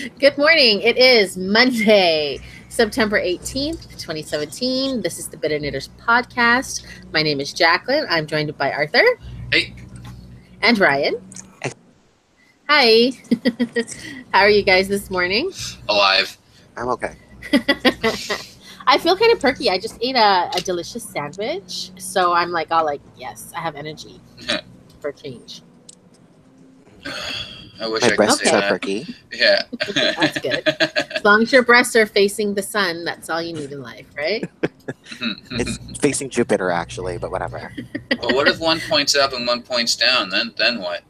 Good morning. It is Monday, September 18th, 2017. This is the Bitter Knitters podcast. My name is Jacqueline. I'm joined by Arthur. Hey. And Ryan. Hey. Hi. How are you guys this morning? Alive. I'm okay. I feel kind of perky. I just ate a delicious sandwich. So I'm like, yes, I have energy for change. I wish My I could breasts say are that. perky. Yeah. That's good. As long as your breasts are facing the sun, that's all you need in life, right? It's facing Jupiter, actually, but whatever. But what if one points up and one points down? Then what?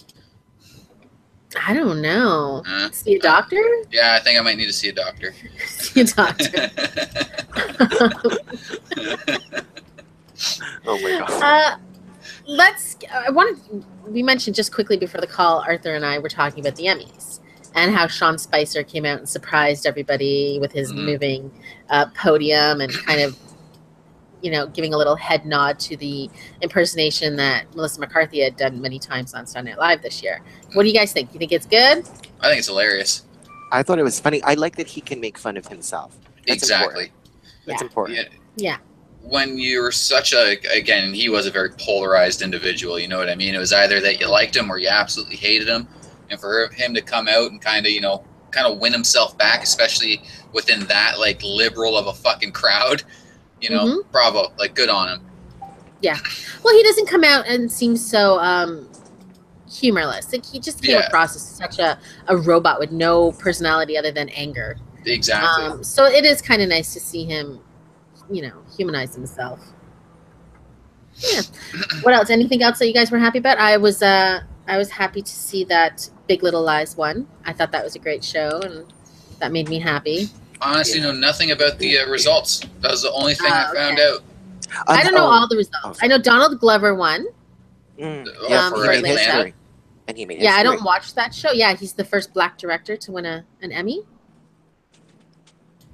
I don't know. See a doctor? Yeah, I think I might need to see a doctor. See a doctor. Oh my god. We mentioned just quickly before the call, Arthur and I were talking about the Emmys and how Sean Spicer came out and surprised everybody with his moving podium and kind of, giving a little head nod to the impersonation that Melissa McCarthy had done many times on Saturday Night Live this year. What do you guys think? You think it's good? I think it's hilarious. I thought it was funny. I like that he can make fun of himself. That's Exactly. That's important. Yeah. When you're again, he was a very polarized individual, you know what I mean? It was either that you liked him or you absolutely hated him. And for him to come out and kind of win himself back, especially within that, liberal of a fucking crowd, bravo. Good on him. Yeah. Well, he doesn't come out and seem so humorless. He just came across as such a robot with no personality other than anger. Exactly. So it is kind of nice to see him, humanize himself. Yeah. What else? Anything else that you guys were happy about? I was happy to see that Big Little Lies won. I thought that was a great show, and that made me happy. Honestly, know nothing about the results. That was the only thing I found out. I don't know all the results. I know Donald Glover won. For he made history. And he made history. I don't watch that show. Yeah, he's the first Black director to win an Emmy.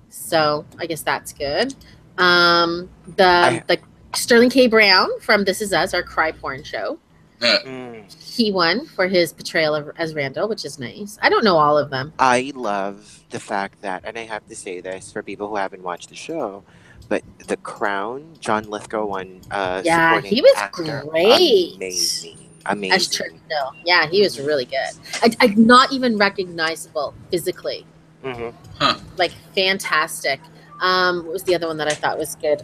So I guess that's good. The Sterling K. Brown from This Is Us, our cry porn show. He won for his portrayal as Randall, which is nice. I don't know all of them. I love the fact that, and I have to say this for people who haven't watched the show, but The Crown, John Lithgow won supporting he was actor. great. Amazing. As Churchill. Yeah, he was really good. I not even recognizable physically. Fantastic. What was the other one that I thought was good?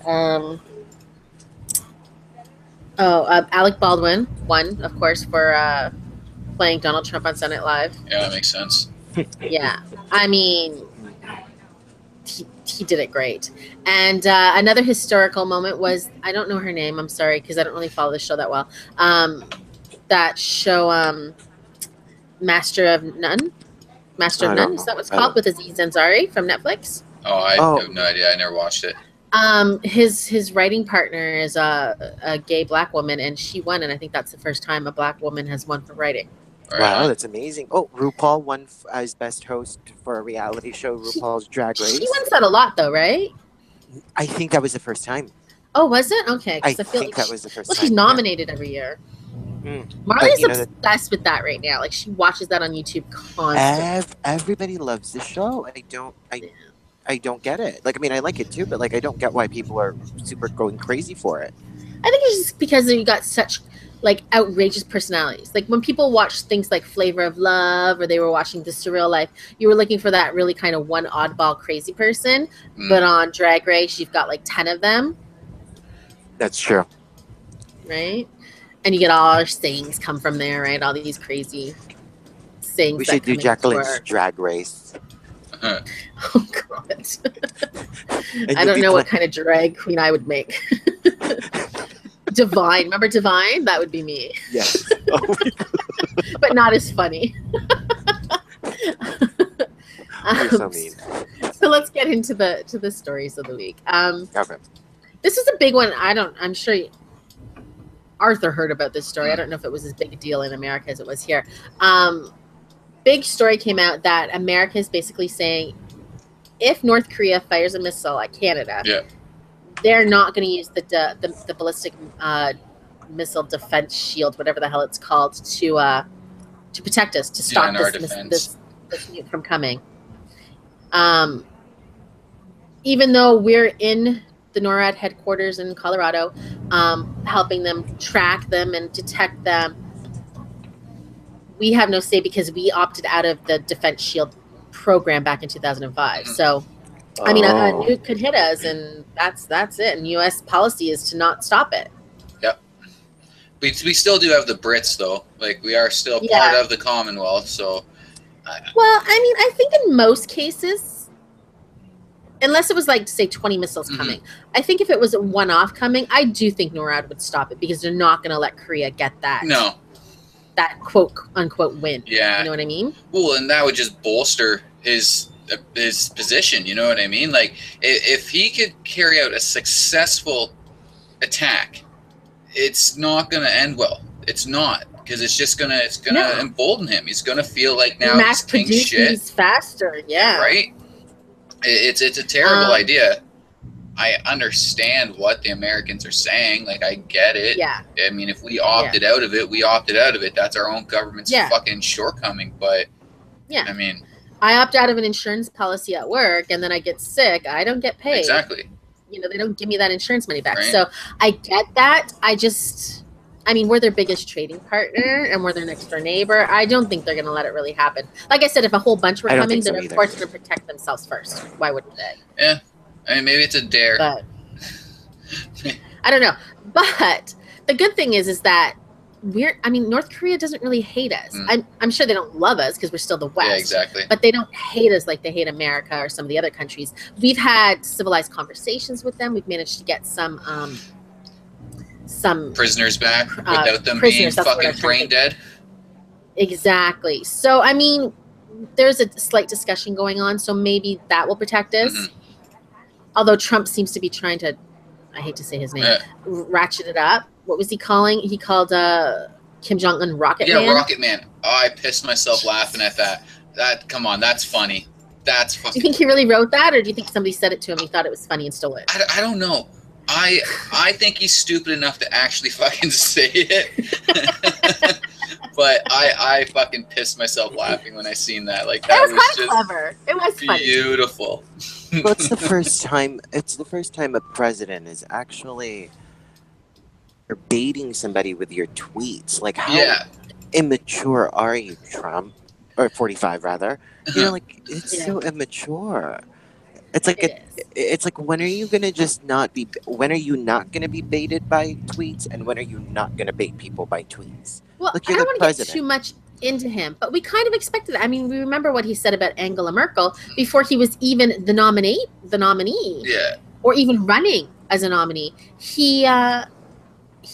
Alec Baldwin won, of course, for playing Donald Trump on Saturday Night Live. Yeah, that makes sense. Yeah, I mean, he did it great. And another historical moment was, I don't know her name, I'm sorry, because I don't really follow the show that well. That show, Master of None, is that what's called, with Aziz Ansari from Netflix? I have no idea. I never watched it. His writing partner is a gay Black woman, and she won, and I think that's the first time a Black woman has won for writing. Wow, that's amazing. Oh, RuPaul won as best host for a reality show, RuPaul's Drag Race. She wins that a lot, though, right? I think that was the first time. Oh, was it? Okay. I think that was the first time. Well, she's nominated every year. Marley's obsessed with that right now. She watches that on YouTube constantly. Everybody loves the show. I don't get it. I like it too, but I don't get why people are super going crazy for it. I think it's just because you got such outrageous personalities. When people watch things like Flavor of Love, or they were watching The Surreal Life, you were looking for that really kind of one oddball crazy person. But on Drag Race, you've got 10 of them. That's true. Right? And you get all our sayings come from there, right? All these crazy sayings. We should do Jacqueline's Drag Race. Oh, God. I don't know what kind of drag queen I would make. Divine. Remember Divine? That would be me. Yes. But not as funny. You're so mean. So let's get into the stories of the week. Okay. This is a big one. I'm sure Arthur heard about this story. I don't know if it was as big a deal in America as it was here. Big story came out that America is basically saying, if North Korea fires a missile at Canada, they're not going to use the ballistic missile defense shield, whatever the hell it's called, to protect us, to stop this nuke from coming. Even though we're in the NORAD headquarters in Colorado, helping them track them and detect them, we have no say because we opted out of the Defense Shield program back in 2005. So, I mean, a nuke could hit us, and that's it. And U.S. policy is to not stop it. Yep. We still do have the Brits, though. Like, we are still part of the Commonwealth, so... Well, I mean, I think in most cases, unless it was like, say, 20 missiles coming, I think if it was a one-off coming, I do think NORAD would stop it because they're not going to let Korea get that. No. That quote-unquote win. Yeah. You know what I mean? Well, and that would just bolster his position, you know what I mean? Like, if he could carry out a successful attack, it's not going to end well. It's not. Because it's just gonna embolden him. He's gonna feel like now mass he's king shit. He's faster, right? It's a terrible idea. I understand what the Americans are saying. Like, I get it. Yeah. I mean, if we opted out of it, we opted out of it. That's our own government's fucking shortcoming. But I mean, I opt out of an insurance policy at work, and then I get sick. I don't get paid. Exactly. You know, they don't give me that insurance money back. Right. So I get that. I mean, we're their biggest trading partner, and we're their next door neighbor. I don't think they're going to let it really happen. Like I said, if a whole bunch were coming, they're of course going to protect themselves first. Why wouldn't they? Yeah. I mean, maybe it's a dare. But I don't know. But the good thing is that North Korea doesn't really hate us. I'm sure they don't love us because we're still the West. Yeah, exactly. But they don't hate us like they hate America or some of the other countries. We've had civilized conversations with them. We've managed to get some prisoners back without them being fucking brain dead. Exactly. So, I mean, there's a slight discussion going on, so maybe that will protect us. Although Trump seems to be trying to, I hate to say his name, ratchet it up. What was he calling? He called Kim Jong-un Rocket Man. Yeah, Rocket Man. Oh, I pissed myself laughing at that. Come on, that's funny. That's fucking... Do you think he really wrote that, or do you think somebody said it to him, he thought it was funny and stole it? I don't know. I think he's stupid enough to actually fucking say it. But I fucking pissed myself laughing when I seen that. Like, that was just clever. It was beautiful. Well, it's the first time a president is actually baiting somebody with your tweets. Like, how immature are you, Trump? Or 45 rather. You know, like, it's so immature. It's like it's like, when are you not gonna be baited by tweets, and when are you not gonna bait people by tweets? Well, like, I don't want to get too much into him, but we kind of expected that. I mean, we remember what he said about Angela Merkel before he was even the nominee, or even running as a nominee. He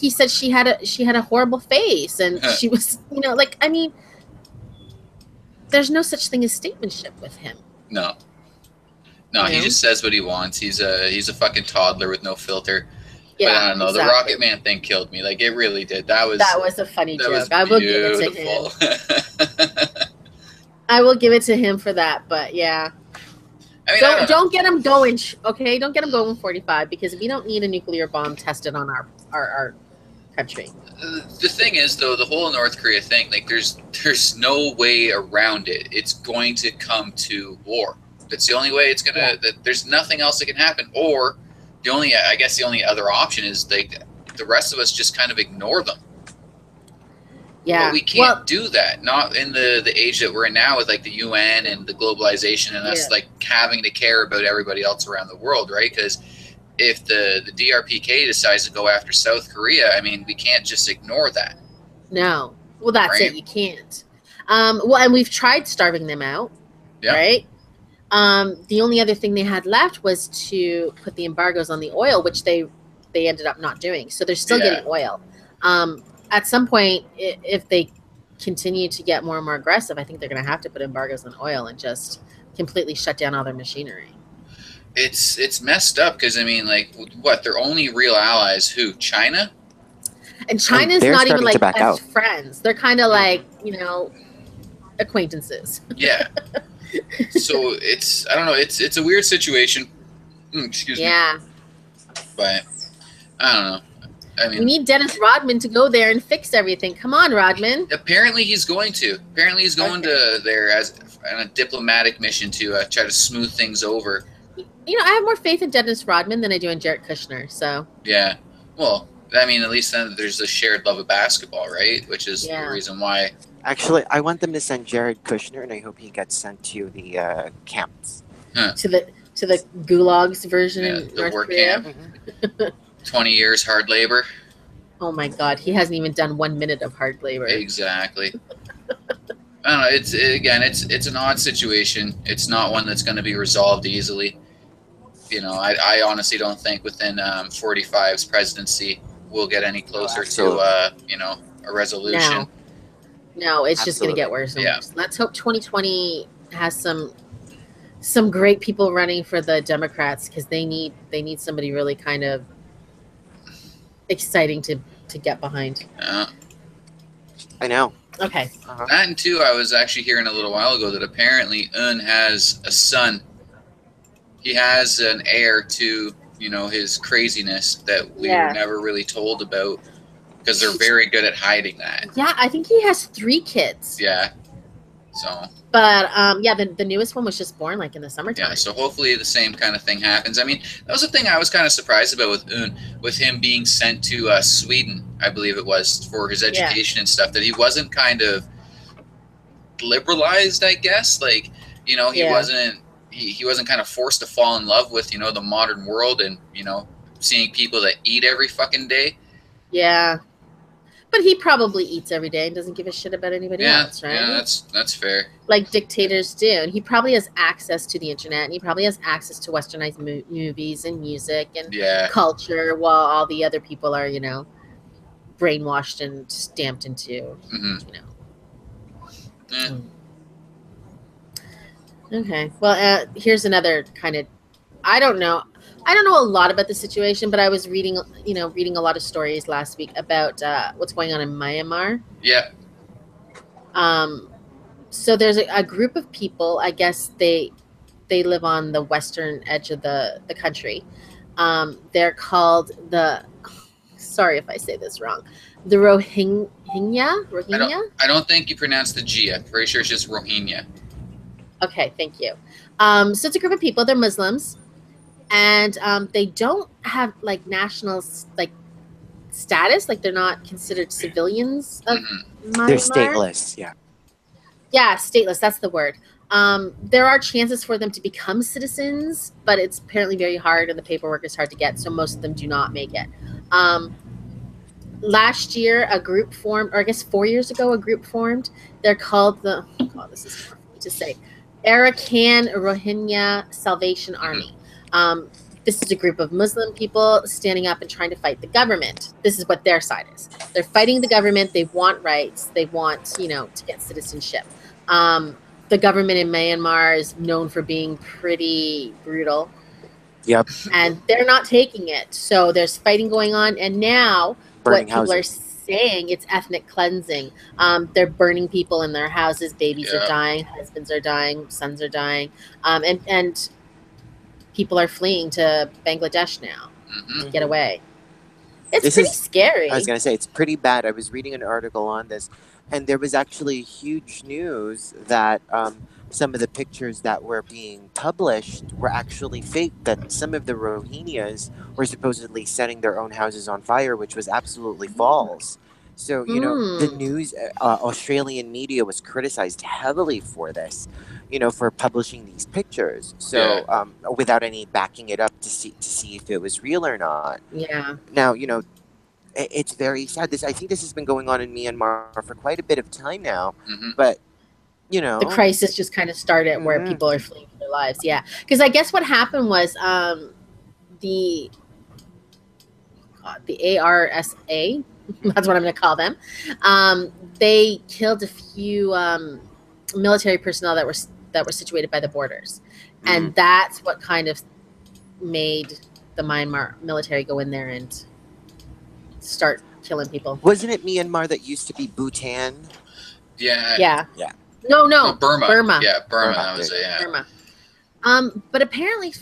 said she had a horrible face, and she was, you know, like, I mean, there's no such thing as statesmanship with him. No, he just says what he wants. He's a fucking toddler with no filter. Yeah, but I don't know. Exactly. The Rocket Man thing killed me. Like, it really did. That was a funny joke. I will give it to him. I will give it to him for that. But yeah, I mean, don't get him going. Okay, don't get him going 45, because we don't need a nuclear bomb tested on our country. The thing is, though, the whole North Korea thing, like, there's no way around it. It's going to come to war. That's the only way it's gonna. There's nothing else that can happen. Or the only other option is the rest of us just kind of ignore them. Yeah, but we can't do that. Not in the age that we're in now, with like the UN and the globalization, and us like having to care about everybody else around the world, right? Because if the DRPK decides to go after South Korea, I mean, we can't just ignore that. No, well, that's it. You can't. Well, and we've tried starving them out, right? The only other thing they had left was to put the embargoes on the oil, which they ended up not doing. So they're still getting oil. At some point, if they continue to get more and more aggressive, I think they're going to have to put embargoes on oil and just completely shut down all their machinery. It's messed up, because, I mean, like, what, their only real allies, who? China? And China's not even like best friends. They're kind of like, you know, acquaintances. Yeah. So I don't know, it's a weird situation. Excuse me. Yeah. But I don't know. I mean, we need Dennis Rodman to go there and fix everything. Come on, Rodman. Apparently he's going to. Apparently he's going to there, as on a diplomatic mission to try to smooth things over. You know, I have more faith in Dennis Rodman than I do in Jared Kushner. So yeah, well, I mean, at least then there's a shared love of basketball, right? Which is the reason why. Actually, I want them to send Jared Kushner, and I hope he gets sent to the camps. To the gulags version in the North work Korea. camp. 20 years hard labor. Oh my God, he hasn't even done 1 minute of hard labor. Exactly. I don't know. It's an odd situation. It's not one that's going to be resolved easily. You know, I honestly don't think within 45's presidency we'll get any closer to you know, a resolution. No, it's just going to get worse and worse. Let's hope 2020 has some great people running for the Democrats, because they need somebody really kind of exciting to get behind. I know. Okay. That and two, I was actually hearing a little while ago that apparently Un has a son. He has an heir to, you know, his craziness that we were never really told about, because they're very good at hiding that. Yeah, I think he has 3 kids. Yeah. So. But the newest one was just born like in the summertime. Yeah, so hopefully the same kind of thing happens. I mean, that was the thing I was kind of surprised about with Un, with him being sent to Sweden, I believe it was, for his education and stuff, that he wasn't kind of liberalized, I guess. Like, you know, he wasn't kind of forced to fall in love with, you know, the modern world and, you know, seeing people that eat every fucking day. Yeah. But he probably eats every day and doesn't give a shit about anybody else, right? Yeah, that's fair. Like dictators do. And he probably has access to the internet, and he probably has access to westernized movies and music and culture, while all the other people are, you know, brainwashed and stamped into, you know. Okay. Well, here's another kind of, I don't know a lot about the situation, but I was reading a lot of stories last week about what's going on in Myanmar. Yeah. So there's a group of people, I guess they live on the western edge of the country. They're called sorry if I say this wrong, the Rohingya? I don't think you pronounce the G. I'm pretty sure it's just Rohingya. Okay, thank you. So it's a group of people. They're Muslims. And they don't have like national like status, like they're not considered civilians of Myanmar. They're stateless, Yeah, stateless, that's the word. There are chances for them to become citizens, but it's apparently very hard and the paperwork is hard to get, so most of them do not make it. Last year, a group formed, or I guess 4 years ago, a group formed. They're called this is hard for me to say, Arakan Rohingya Salvation Army. This is a group of Muslim people standing up and trying to fight the government. This is what their side is. They're fighting the government. They want rights. They want, you know, to get citizenship. The government in Myanmar is known for being pretty brutal. Yep. And they're not taking it. So there's fighting going on. And now burning what people are saying, it's ethnic cleansing. They're burning people in their houses. Babies are dying. Husbands are dying. Sons are dying. And people are fleeing to Bangladesh now to get away. It's pretty scary. I was going to say, it's pretty bad. I was reading an article on this, and there was actually huge news that some of the pictures that were being published were actually fake, that some of the Rohingyas were supposedly setting their own houses on fire, which was absolutely false. So, you know, the news, Australian media was criticized heavily for this, you know, for publishing these pictures. So, without any backing it up to see if it was real or not. Yeah. Now, you know, it's very sad. I think this has been going on in Myanmar for quite a bit of time now. But, you know, the crisis just kind of started where people are fleeing for their lives. Yeah. Because I guess what happened was the ARSA, that's what I'm going to call them. They killed a few military personnel that were situated by the borders, and that's what kind of made the Myanmar military go in there and start killing people. Wasn't it Myanmar that used to be Bhutan? Yeah. No, Burma. Burma. Yeah, Burma. That was it. Yeah. Burma. But apparently,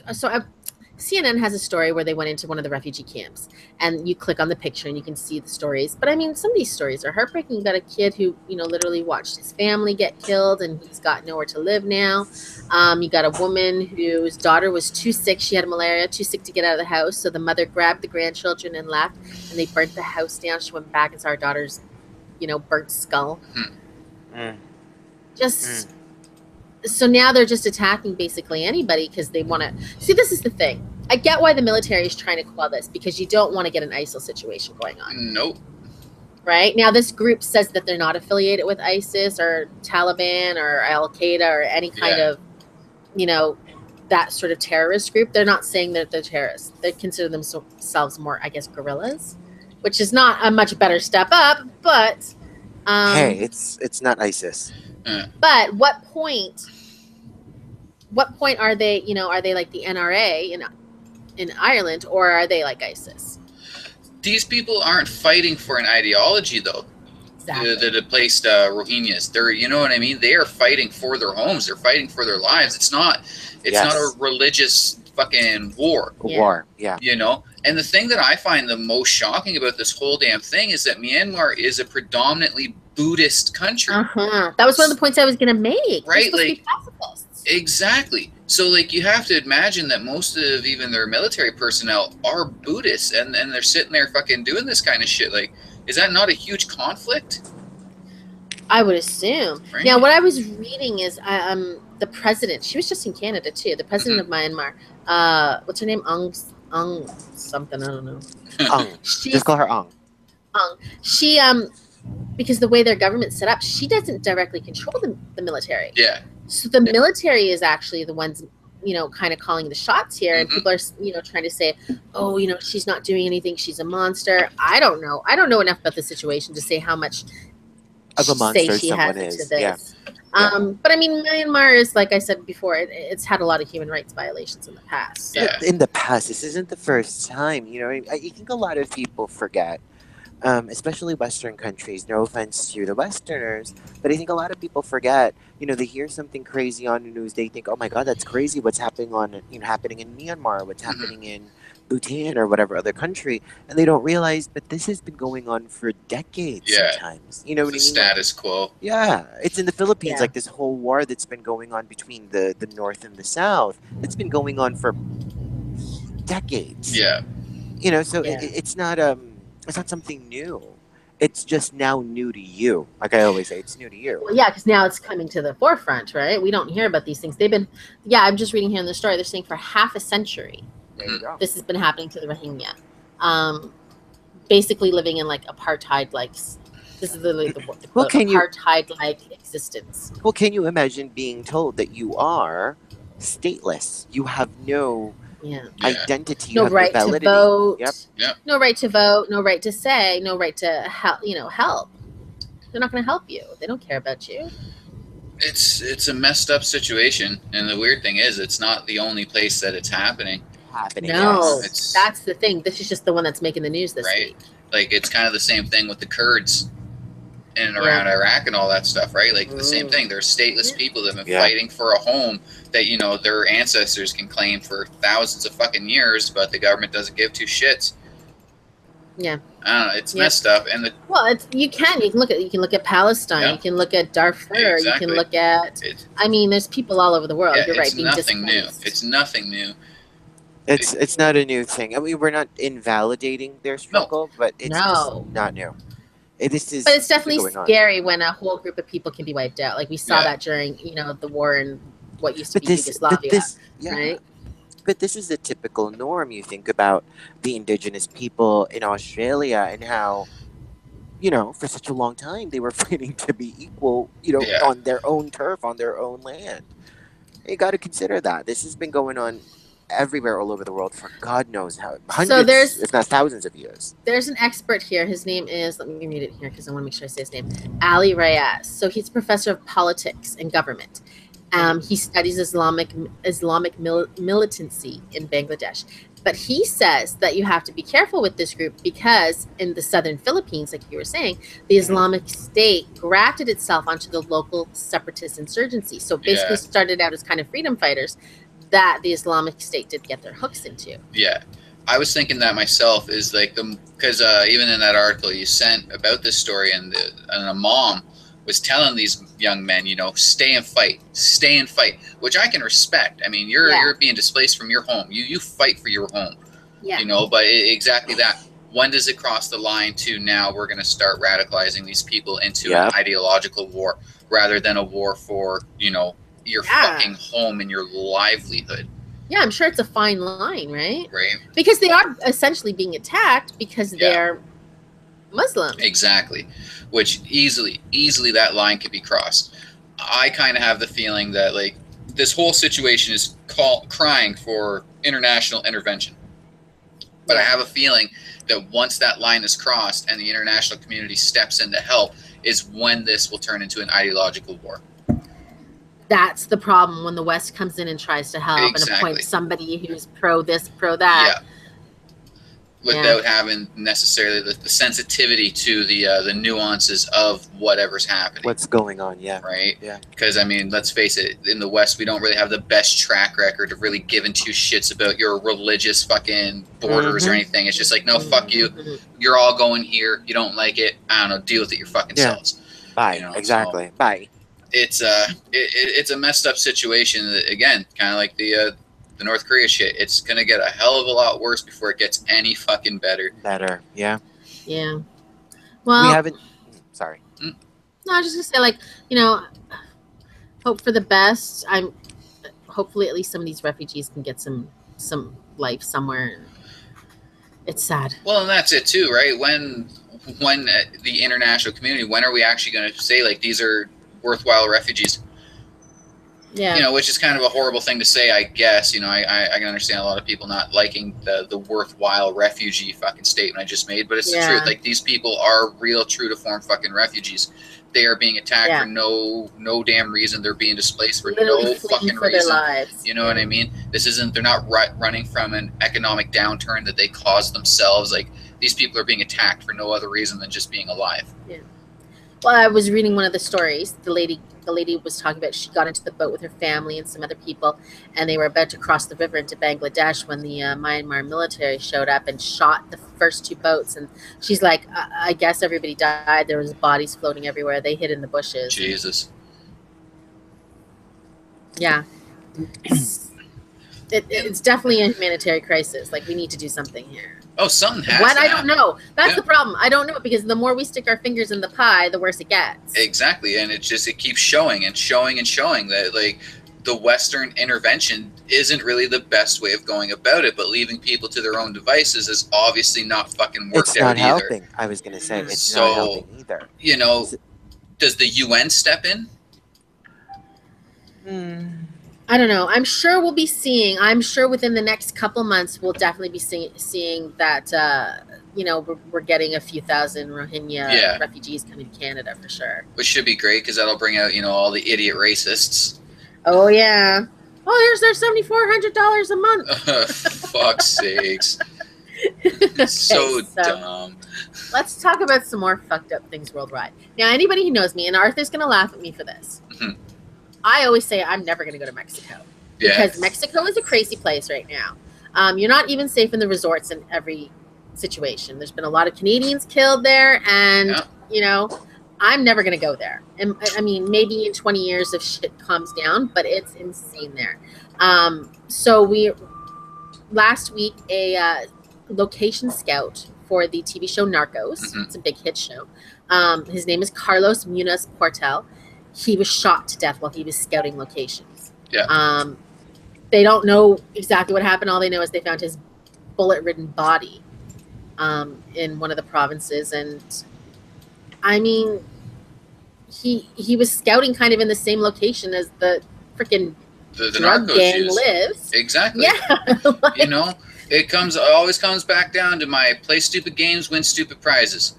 CNN has a story where they went into one of the refugee camps, and you click on the picture and you can see the stories. But I mean, some of these stories are heartbreaking. You got a kid who, literally watched his family get killed, and he's got nowhere to live now. You got a woman whose daughter was too sick. She had malaria, too sick to get out of the house. So the mother grabbed the grandchildren and left, and they burnt the house down. She went back and saw her daughter's, burnt skull. So now they're just attacking basically anybody because they want to see. This is the thing. I get why the military is trying to quell this, because you don't want to get an ISIL situation going on. Nope. Right now, this group says that they're not affiliated with ISIS or Taliban or Al Qaeda or any kind of, that sort of terrorist group. They're not saying that they're terrorists. They consider themselves more, I guess, guerrillas, which is not a much better step up. But hey, it's not ISIS. But what point are they, are they like the NRA in Ireland, or are they like ISIS? These people aren't fighting for an ideology, though. Exactly. That displaced Rohingyas. They're, you know what I mean? They are fighting for their homes. They're fighting for their lives. It's not a religious fucking war. War, yeah. And the thing that I find the most shocking about this whole damn thing is that Myanmar is a predominantly Buddhist country. That was one of the points I was going to make. Right, to be pacifists. Exactly. So, you have to imagine that most of even their military personnel are Buddhists, and they're sitting there fucking doing this kind of shit. Is that not a huge conflict? I would assume. Right. Now, what I was reading is the president. She was just in Canada too. The president of Myanmar. What's her name? Aung something. I don't know. Aung. Just call her Aung. Aung. She because the way their government's set up, she doesn't directly control the military. Yeah. So the military is actually the ones, kind of calling the shots here. And people are, trying to say, oh, she's not doing anything. She's a monster. I don't know. I don't know enough about the situation to say how much of a monster she someone has is. Into this. Yeah. But I mean, Myanmar is, like I said before, it's had a lot of human rights violations in the past. So. Yeah. In the past, this isn't the first time. I think a lot of people forget. Especially Western countries, no offense to the Westerners, but I think a lot of people forget, they hear something crazy on the news, they think, oh my God, that's crazy, what's happening happening in Myanmar, what's happening in Bhutan or whatever other country, and they don't realize, but this has been going on for decades sometimes. You know what I mean? Status quo. Yeah, it's in the Philippines, like this whole war that's been going on between the North and the South, it's been going on for decades. Yeah. It's not something new. It's just now new to you. Like I always say, it's new to you. Well, yeah, because now it's coming to the forefront, right? We don't hear about these things. I'm just reading here in the story. They're saying for half a century, this has been happening to the Rohingya. Basically living in apartheid, this is literally the apartheid existence. Well, can you imagine being told that you are stateless? You have no identity, no right to vote. Yep. No right to vote, no right to say, no right to help. They're not going to help you. They don't care about you. It's a messed up situation, and the weird thing is, it's not the only place that it's happening. No, that's the thing. This is just the one that's making the news this week. It's kind of the same thing with the Kurds in and around Iraq and all that stuff, right? The same thing. There's stateless people that have been fighting for a home that, their ancestors can claim for thousands of fucking years, but the government doesn't give two shits. Yeah. I don't know. It's messed up. And you can look at Palestine. You can look at Darfur. Exactly. You can look at, there's people all over the world. You're right. It's nothing new. It's nothing new. It's not a new thing. I mean, we're not invalidating their struggle, but it's just not new. But it's definitely scary when a whole group of people can be wiped out. Like we saw that during, the war in what used to be Yugoslavia, right? But this is a typical norm. You think about the indigenous people in Australia and how, for such a long time they were fighting to be equal, on their own turf, on their own land. You got to consider that. This has been going on everywhere all over the world for God knows how hundreds, if not thousands of years. There's an expert here. His name is, let me read it here because I want to make sure I say his name, Ali Rayas. So he's a professor of politics and government. He studies Islamic militancy in Bangladesh. But he says that you have to be careful with this group because in the southern Philippines, like you were saying, the Islamic State grafted itself onto the local separatist insurgency. So basically started out as kind of freedom fighters. that the Islamic State did get their hooks into. Yeah. I was thinking that myself is like because even in that article you sent about this story, and a mom was telling these young men, you know, stay and fight, which I can respect. I mean, you're being displaced from your home. You fight for your home, you know, but exactly that. When does it cross the line to now we're going to start radicalizing these people into an ideological war rather than a war for, you know, your fucking home and your livelihood? Yeah, I'm sure it's a fine line, right? Right. Because they are essentially being attacked because they're Muslim. Exactly. Which easily that line could be crossed. I kind of have the feeling that, like, this whole situation is crying for international intervention. But I have a feeling that once that line is crossed and the international community steps in to help is when this will turn into an ideological war. That's the problem, when the West comes in and tries to help and appoints somebody who's pro this, pro that. Yeah. Without having necessarily the sensitivity to the nuances of whatever's happening. What's going on, Right? Yeah. Because, I mean, let's face it, in the West, we don't really have the best track record of really giving two shits about your religious fucking borders or anything. It's just like, no, fuck you. You're all going here. You don't like it. I don't know. Deal with it your fucking selves. Bye. You know, exactly. So bye. It's a messed up situation. That, again, kind of like the North Korea shit. It's gonna get a hell of a lot worse before it gets any fucking better. Yeah. Yeah. Well, we haven't. Sorry. No, I was just gonna say, like, you know, hope for the best. Hopefully at least some of these refugees can get some life somewhere. It's sad. Well, and that's it too, right? When the international community, when are we actually going to say, like, these are worthwhile refugees? Yeah. You know, which is kind of a horrible thing to say, I guess. You know, I can understand a lot of people not liking the worthwhile refugee fucking statement I just made, but it's the truth. Like, these people are real, true to form fucking refugees. They are being attacked for no damn reason. They're being displaced for no fucking reason. Their lives. You know what I mean? They're not running from an economic downturn that they caused themselves. Like, these people are being attacked for no other reason than just being alive. Yeah. Well, I was reading one of the stories. The lady was talking about, she got into the boat with her family and some other people, and they were about to cross the river into Bangladesh when the Myanmar military showed up and shot the first two boats. And she's like, I guess everybody died. There was bodies floating everywhere. They hid in the bushes. Jesus. Yeah. It's definitely a humanitarian crisis. Like, we need to do something here. Oh, something has to I don't know. That's the problem. I don't know, because the more we stick our fingers in the pie, the worse it gets. Exactly, and it keeps showing and showing and showing that, like, the Western intervention isn't really the best way of going about it, but leaving people to their own devices is obviously not fucking worked out either. It's not helping. I was going to say, it's not helping either. You know, does the UN step in? I don't know. I'm sure we'll be seeing. I'm sure within the next couple months we'll definitely be seeing that. You know, we're getting a few thousand Rohingya refugees coming to Canada for sure. Which should be great, because that'll bring out, you know, all the idiot racists. Oh yeah. Oh, there's their $7,400 a month. Fuck's sakes. So dumb. Let's talk about some more fucked up things worldwide. Now, anybody who knows me, and Arthur's gonna laugh at me for this. I always say I'm never going to go to Mexico, because Mexico is a crazy place right now. You're not even safe in the resorts in every situation. There's been a lot of Canadians killed there, and, you know, I'm never going to go there. And I mean, maybe in 20 years if shit calms down, but it's insane there. So last week, a location scout for the TV show Narcos, it's a big hit show. His name is Carlos Munoz Portel. He was shot to death while he was scouting locations. They don't know exactly what happened. All they know is they found his bullet-ridden body in one of the provinces. And, I mean, he was scouting kind of in the same location as the freaking drug gang lives. Exactly. Yeah. Like, you know, it always comes back down to my play stupid games, win stupid prizes.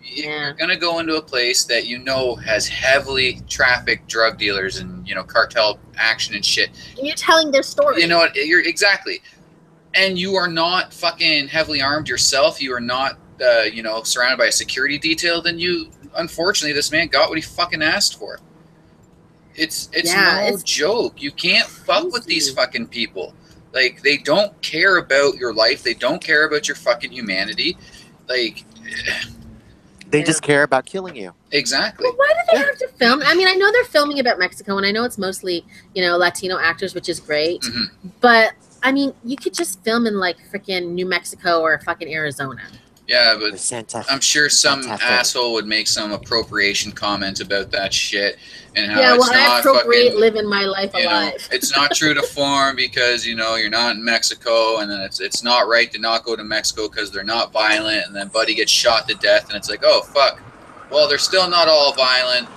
You're going to go into a place that you know has heavily trafficked drug dealers and, you know, cartel action and shit. And you're telling their story. You know what? Exactly. And you are not fucking heavily armed yourself. You are not, you know, surrounded by a security detail. Then unfortunately, this man got what he fucking asked for. It's no joke. You can't fuck with these fucking people. Like, they don't care about your life. They don't care about your fucking humanity. Like, they just care about killing you. Exactly. Well, why do they have to film? I mean, I know they're filming about Mexico, and I know it's mostly, Latino actors, which is great. Mm-hmm. But, I mean, you could just film in, like, freaking New Mexico or fucking Arizona. Yeah, but I'm sure some asshole would make some appropriation comment about that shit and how it's not I appropriate living my life alive. It's not true to form because you're not in Mexico, and then it's not right to not go to Mexico because they're not violent, and then Buddy gets shot to death, and it's like, oh fuck, well they're still not all violent.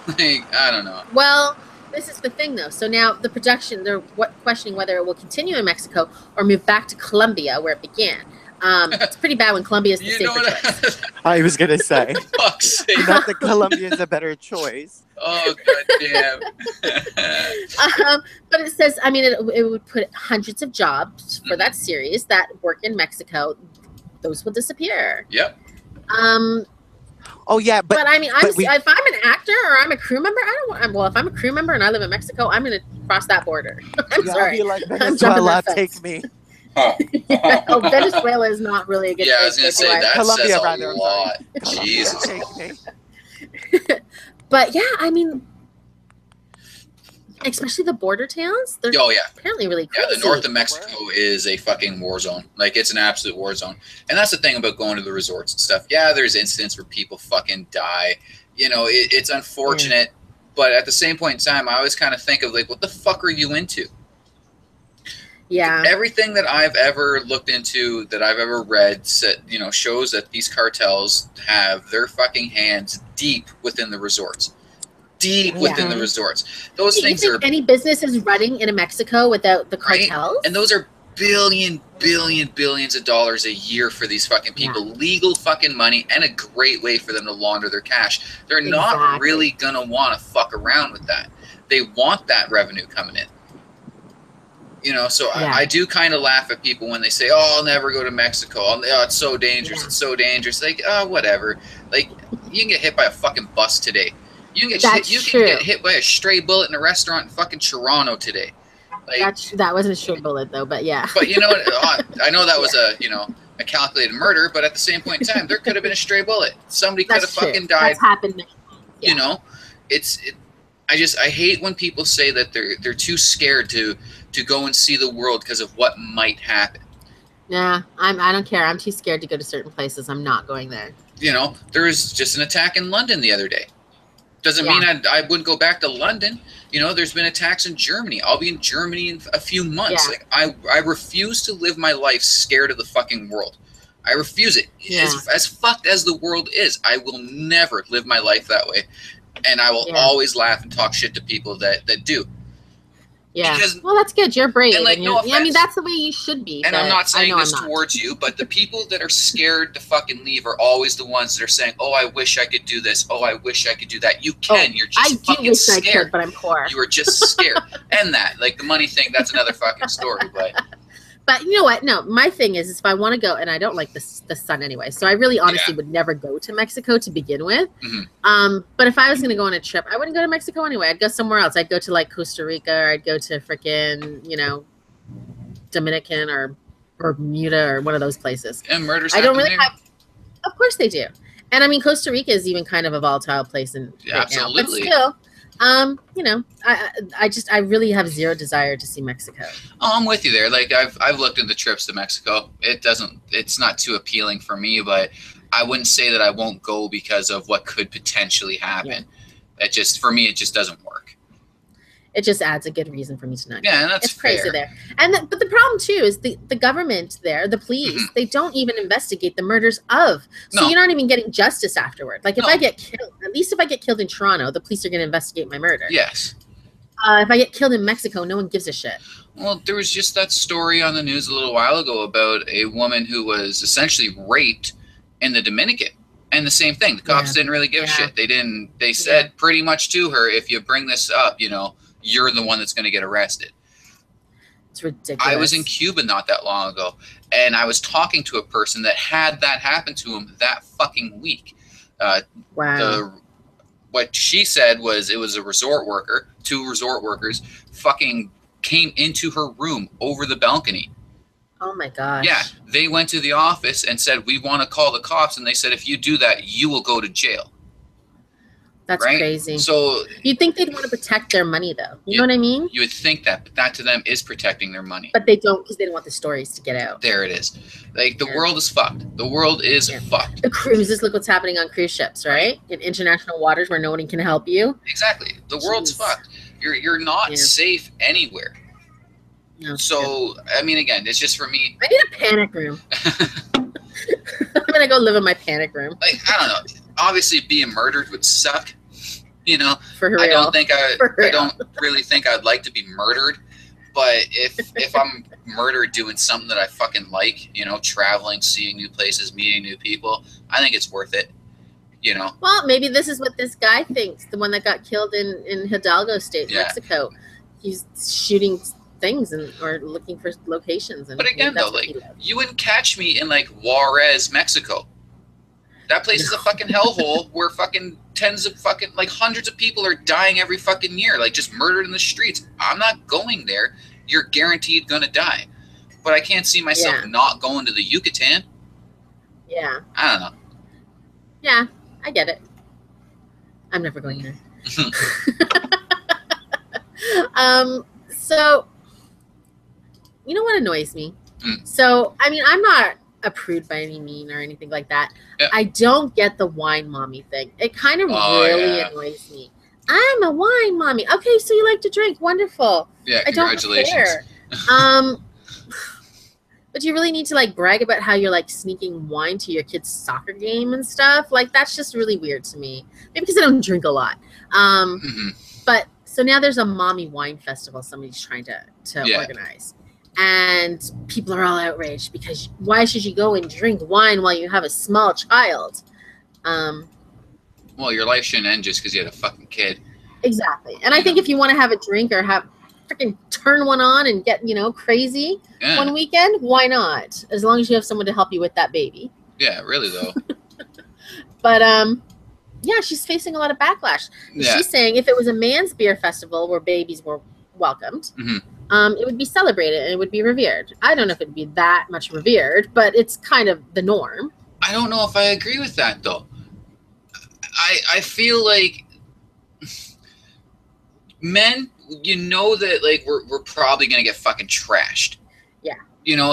Like, I don't know. Well, this is the thing though. So now the production, they're questioning whether it will continue in Mexico or move back to Colombia where it began. It's pretty bad when Colombia is the safer choice. I was gonna say, fuck's sake. Not that Colombia is a better choice. Oh goddamn! But it says, I mean, it would put hundreds of jobs for that series that work in Mexico. Those will disappear. Yep. Oh yeah, but I mean, if I'm an actor or I'm a crew member, if I'm a crew member and I live in Mexico, I'm gonna cross that border. I'm sorry. Like Venezuela, take me. Oh, Venezuela is not really a good I was going to say, that Colombia, says a lot. Jesus. But yeah, I mean, especially the border towns, they're apparently really crazy. Yeah, the north of Mexico is a fucking war zone. Like, it's an absolute war zone. And that's the thing about going to the resorts and stuff. Yeah, there's incidents where people fucking die. It's unfortunate. But at the same point in time, I always kind of think of, like, what the fuck are you into? Yeah. Everything that I've ever looked into, that I've ever read, shows that these cartels have their fucking hands deep within the resorts. Within the resorts. Those things you think any business is running in Mexico without the cartels? Right? And those are billions of dollars a year for these fucking people. Yeah. Legal fucking money, and a great way for them to launder their cash. They're not really gonna want to fuck around with that. They want that revenue coming in. So I do kind of laugh at people when they say, "Oh, I'll never go to Mexico. Oh, it's so dangerous. It's so dangerous." Like, whatever. Like, you can get hit by a fucking bus today. You can get hit by a stray bullet in a restaurant in fucking Toronto today. Like, that wasn't a stray bullet though, but yeah. But you know what? I know that was a calculated murder, but at the same point in time, there could have been a stray bullet. Somebody could have fucking died. That's happened. Yeah. I hate when people say that they're too scared to go and see the world because of what might happen. Yeah, I don't care. I'm too scared to go to certain places. I'm not going there. There was just an attack in London the other day. Doesn't mean I wouldn't go back to London. There's been attacks in Germany. I'll be in Germany in a few months. Yeah. Like, I refuse to live my life scared of the fucking world. I refuse it. Yeah. As fucked as the world is, I will never live my life that way. And I will always laugh and talk shit to people that do. Yeah. Because, well, that's good. You're brave. And like, no offense. I mean, that's the way you should be. And I'm not saying this towards you, but the people that are scared to fucking leave are always the ones that are saying, "Oh, I wish I could do this. Oh, I wish I could do that." You can. You're just fucking scared. I could, but I'm poor. You are just scared. And that, like, the money thing, that's another fucking story. But you know what? No, my thing is if I want to go, and I don't like the sun anyway, so I really honestly would never go to Mexico to begin with. Mm-hmm. But if I was going to go on a trip, I wouldn't go to Mexico anyway. I'd go somewhere else. I'd go to like Costa Rica, or I'd go to freaking, Dominican or Bermuda or one of those places. And murders I don't really have. Of course they do. And I mean, Costa Rica is even kind of a volatile place right absolutely. Now. But still, I really have zero desire to see Mexico. Oh, I'm with you there. Like, I've looked into trips to Mexico. It's not too appealing for me, but I wouldn't say that I won't go because of what could potentially happen. Yeah. For me, it just doesn't work. It just adds a good reason for me to not go. Yeah, and that's fair. Crazy there. But the problem too is the government there, the police, they don't even investigate the murders of. So you're not even getting justice afterward. Like if I get killed, at least if I get killed in Toronto, the police are going to investigate my murder. Yes. If I get killed in Mexico, no one gives a shit. Well, there was just that story on the news a little while ago about a woman who was essentially raped in the Dominican. And the same thing. The cops didn't really give a shit. They said pretty much to her, if you bring this up, you're the one that's going to get arrested. It's ridiculous. I was in Cuba not that long ago, and I was talking to a person that had that happen to him that fucking week. Wow. what she said was it was a resort worker, 2 resort workers, fucking came into her room over the balcony. Oh my gosh. Yeah, they went to the office and said, we want to call the cops. And they said, if you do that, you will go to jail. That's right? crazy. So you'd think they'd want to protect their money, though. You know what I mean? You would think that, but that to them is protecting their money. But they don't, because they don't want the stories to get out. There it is. Like, the world is fucked. The world is fucked. The cruises, look what's happening on cruise ships, right? In international waters where no one can help you. Exactly. The world's fucked. You're not safe anywhere. No, so, I mean, again, it's just for me. I need a panic room. I'm going to go live in my panic room. Like, I don't know. Obviously, being murdered would suck. You know, for real. I don't really think I'd like to be murdered. But if I'm murdered doing something that I fucking like, you know, traveling, seeing new places, meeting new people, I think it's worth it. You know. Well, maybe this is what this guy thinks. The one that got killed in Hidalgo State, Mexico. He's shooting things or looking for locations. And but again, though, like, you wouldn't catch me in like Juarez, Mexico. That place is a fucking hellhole where fucking hundreds of people are dying every fucking year, like just murdered in the streets. I'm not going there. You're guaranteed gonna die. But I can't see myself not going to the Yucatan. Yeah. I don't know. Yeah, I get it. I'm never going there. So, you know what annoys me? So, I mean, I'm not a prude by any mean or anything like that. Yeah. I don't get the wine mommy thing. It kind of really annoys me. I'm a wine mommy. Okay, so you like to drink. Wonderful. Yeah, congratulations. I don't care. But you really need to like brag about how you're like sneaking wine to your kid's soccer game and stuff. Like, that's just really weird to me. Maybe because I don't drink a lot. But so now there's a mommy wine festival somebody's trying to organize. And people are all outraged because why should you go and drink wine while you have a small child? Well, your life shouldn't end just because you had a fucking kid. Exactly. And I think if you want to have a drink or freaking turn one on and get, crazy one weekend, why not? As long as you have someone to help you with that baby. Yeah, really though. But yeah, she's facing a lot of backlash. Yeah. She's saying if it was a man's beer festival where babies were welcomed, it would be celebrated and it would be revered. I don't know if it'd be that much revered, but it's kind of the norm. I don't know if I agree with that though. I feel like men, that like we're probably gonna get fucking trashed. Yeah.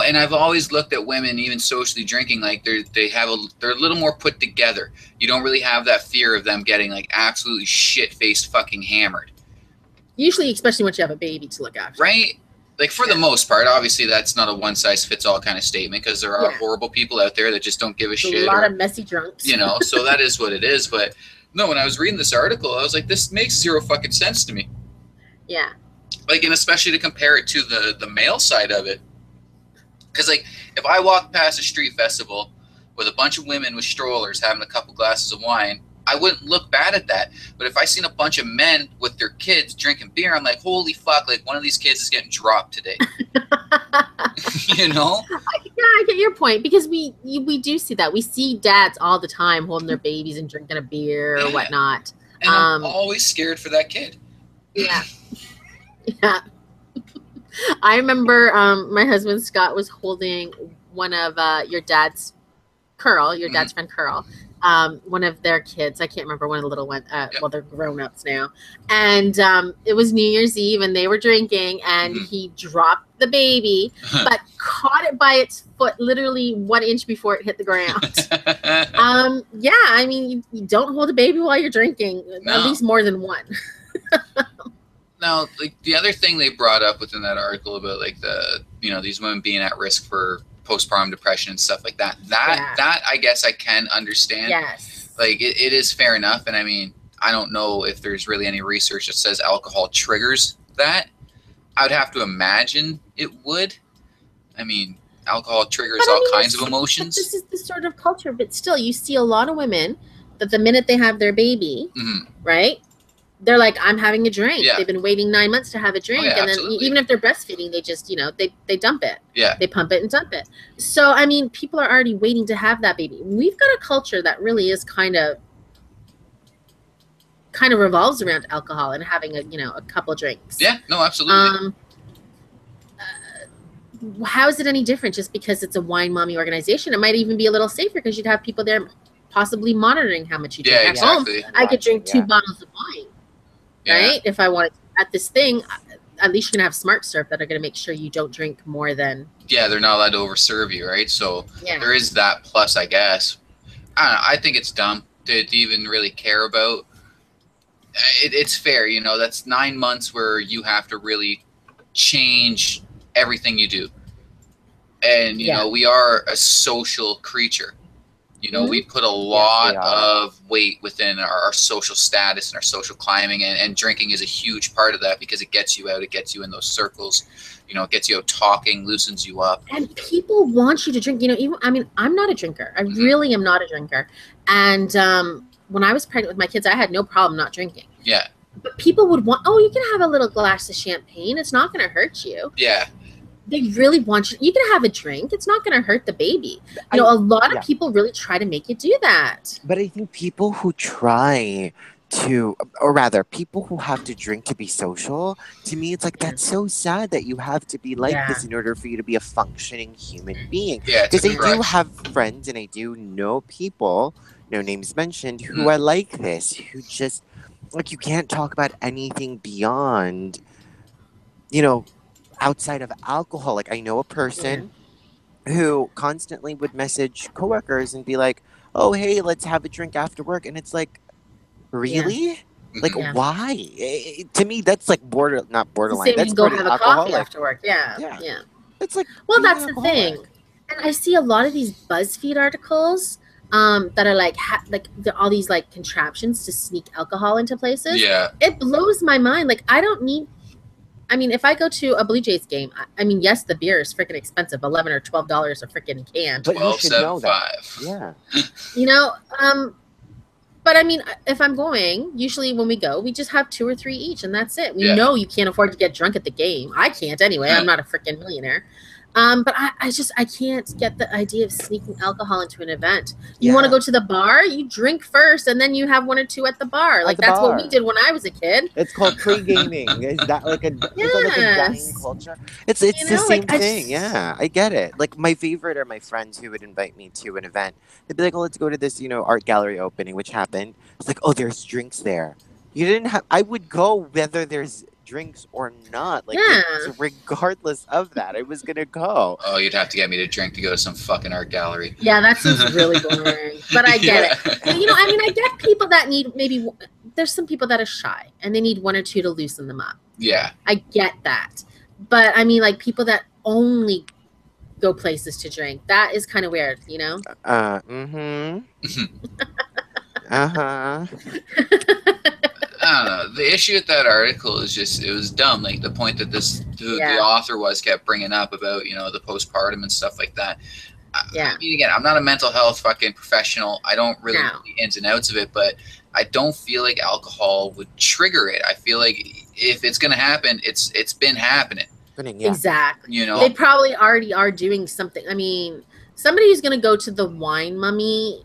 And I've always looked at women, even socially drinking, like they're a little more put together. You don't really have that fear of them getting like absolutely shit-faced fucking hammered. Usually, especially once you have a baby to look after. Right? Like, for the most part, obviously, that's not a one-size-fits-all kind of statement because there are horrible people out there that just don't give a shit. A lot of messy drunks. So that is what it is. But, no, when I was reading this article, I was like, this makes zero fucking sense to me. Yeah. Like, and especially to compare it to the male side of it. Because, like, if I walk past a street festival with a bunch of women with strollers having a couple glasses of wine, I wouldn't look bad at that. But if I seen a bunch of men with their kids drinking beer, I'm like, holy fuck, like one of these kids is getting dropped today. Yeah, I get your point because we do see that. We see dads all the time holding their babies and drinking a beer or whatnot. And I'm always scared for that kid. Yeah. Yeah. I remember my husband Scott was holding one of your dad's friend Curl. One of their kids, I can't remember, one of the little ones, well, they're grown-ups now. And it was New Year's Eve, and they were drinking, and he dropped the baby, but caught it by its foot literally 1 inch before it hit the ground. Yeah, I mean, you don't hold a baby while you're drinking, at least more than one. Now, like, the other thing they brought up within that article about, like, these women being at risk for postpartum depression and stuff like that. That I guess I can understand. Yes. Like it is fair enough. And I mean, I don't know if there's really any research that says alcohol triggers that. I would have to imagine it would. I mean, alcohol triggers all kinds of emotions. This is the sort of culture, but still you see a lot of women that the minute they have their baby, right? They're like, I'm having a drink. Yeah. They've been waiting 9 months to have a drink. And then even if they're breastfeeding, they just, they dump it. Yeah. They pump it and dump it. So, I mean, people are already waiting to have that baby. We've got a culture that really is kind of kind of revolves around alcohol and having a couple drinks. Yeah, no, absolutely. How is it any different just because it's a wine mommy organization? It might even be a little safer because you'd have people there possibly monitoring how much you drink. Yeah, At exactly. home, I could drink 2 bottles of wine, right? If I wanted at this thing, at least you're gonna have smart serve that are gonna make sure you don't drink more than. Yeah, they're not allowed to overserve you, right? So there is that plus, I guess. I don't know, I think it's dumb to even really care about. It's fair, that's 9 months where you have to really change everything you do. And, we are a social creature. We put a lot of weight within our social status and our social climbing, and drinking is a huge part of that because it gets you out, it gets you in those circles, it gets you out talking, loosens you up. And people want you to drink, I'm not a drinker. I really am not a drinker. And when I was pregnant with my kids, I had no problem not drinking. Yeah. But people would want, you can have a little glass of champagne. It's not going to hurt you. Yeah. They really want you. You can have a drink. It's not going to hurt the baby. A lot of people really try to make you do that. But I think people who try to, or rather, people who have to drink to be social, to me, it's like, that's so sad that you have to be like this in order for you to be a functioning human being. Yeah, because I do have friends and I do know people, no names mentioned, who are like this, who just, like, you can't talk about anything beyond, outside of alcohol. Like, I know a person who constantly would message coworkers and be like, oh, hey, let's have a drink after work. And it's like, really? Like, why? To me, that's like not borderline. That's go have a coffee after work. Yeah. It's like, well, that's the thing. And I see a lot of these BuzzFeed articles that are like all these like contraptions to sneak alcohol into places. Yeah. It blows my mind. Like, I don't need. I mean, if I go to a Blue Jays game, yes, the beer is freaking expensive, $11 or $12 a freaking can. But you should know that. Yeah. But I mean, if I'm going, usually when we go, we just have 2 or 3 each, and that's it. We know you can't afford to get drunk at the game. I can't anyway. I'm not a freaking millionaire. But I can't get the idea of sneaking alcohol into an event. You want to go to the bar, you drink first, and then you have 1 or 2 at the bar. Like, that's what we did when I was a kid. It's called pre-gaming. Is that like a dying culture? It's the same thing. Yeah, I get it. Like, my favorite are my friends who would invite me to an event. They'd be like, oh, let's go to this, art gallery opening, which happened. It's like, oh, there's drinks there. I would go whether there's drinks or not, like, regardless of that, I was gonna go. Oh, you'd have to get me to drink to go to some fucking art gallery. Yeah, that seems really boring. But I get it. I get people that need there's some people that are shy and they need 1 or 2 to loosen them up. Yeah, I get that. But like people that only go places to drink, that is kind of weird, I don't know. The issue with that article is just, it was dumb. Like, the point that the author kept bringing up about, the postpartum and stuff like that. I mean, again, I'm not a mental health fucking professional. I don't really know the ins and outs of it, but I don't feel like alcohol would trigger it. I feel like if it's going to happen, it's been happening. Exactly. They probably already are doing something. I mean, somebody who's going to go to the Wine Mummy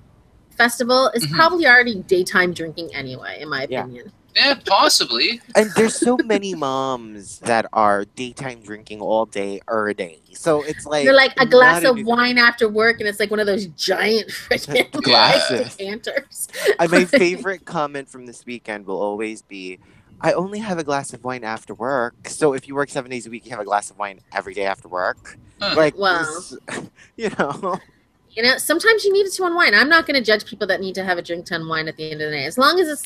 Festival is probably already daytime drinking anyway, in my opinion. Yeah, possibly. And there's so many moms that are daytime drinking all day, every day. So it's like, they're like a glass of wine after work, and it's like one of those giant freaking glasses, decanters. My favorite comment from this weekend will always be, I only have a glass of wine after work. So if you work 7 days a week, you have a glass of wine every day after work. Like, sometimes you need it to unwind. I'm not going to judge people that need to have a drink to unwind at the end of the day, as long as it's,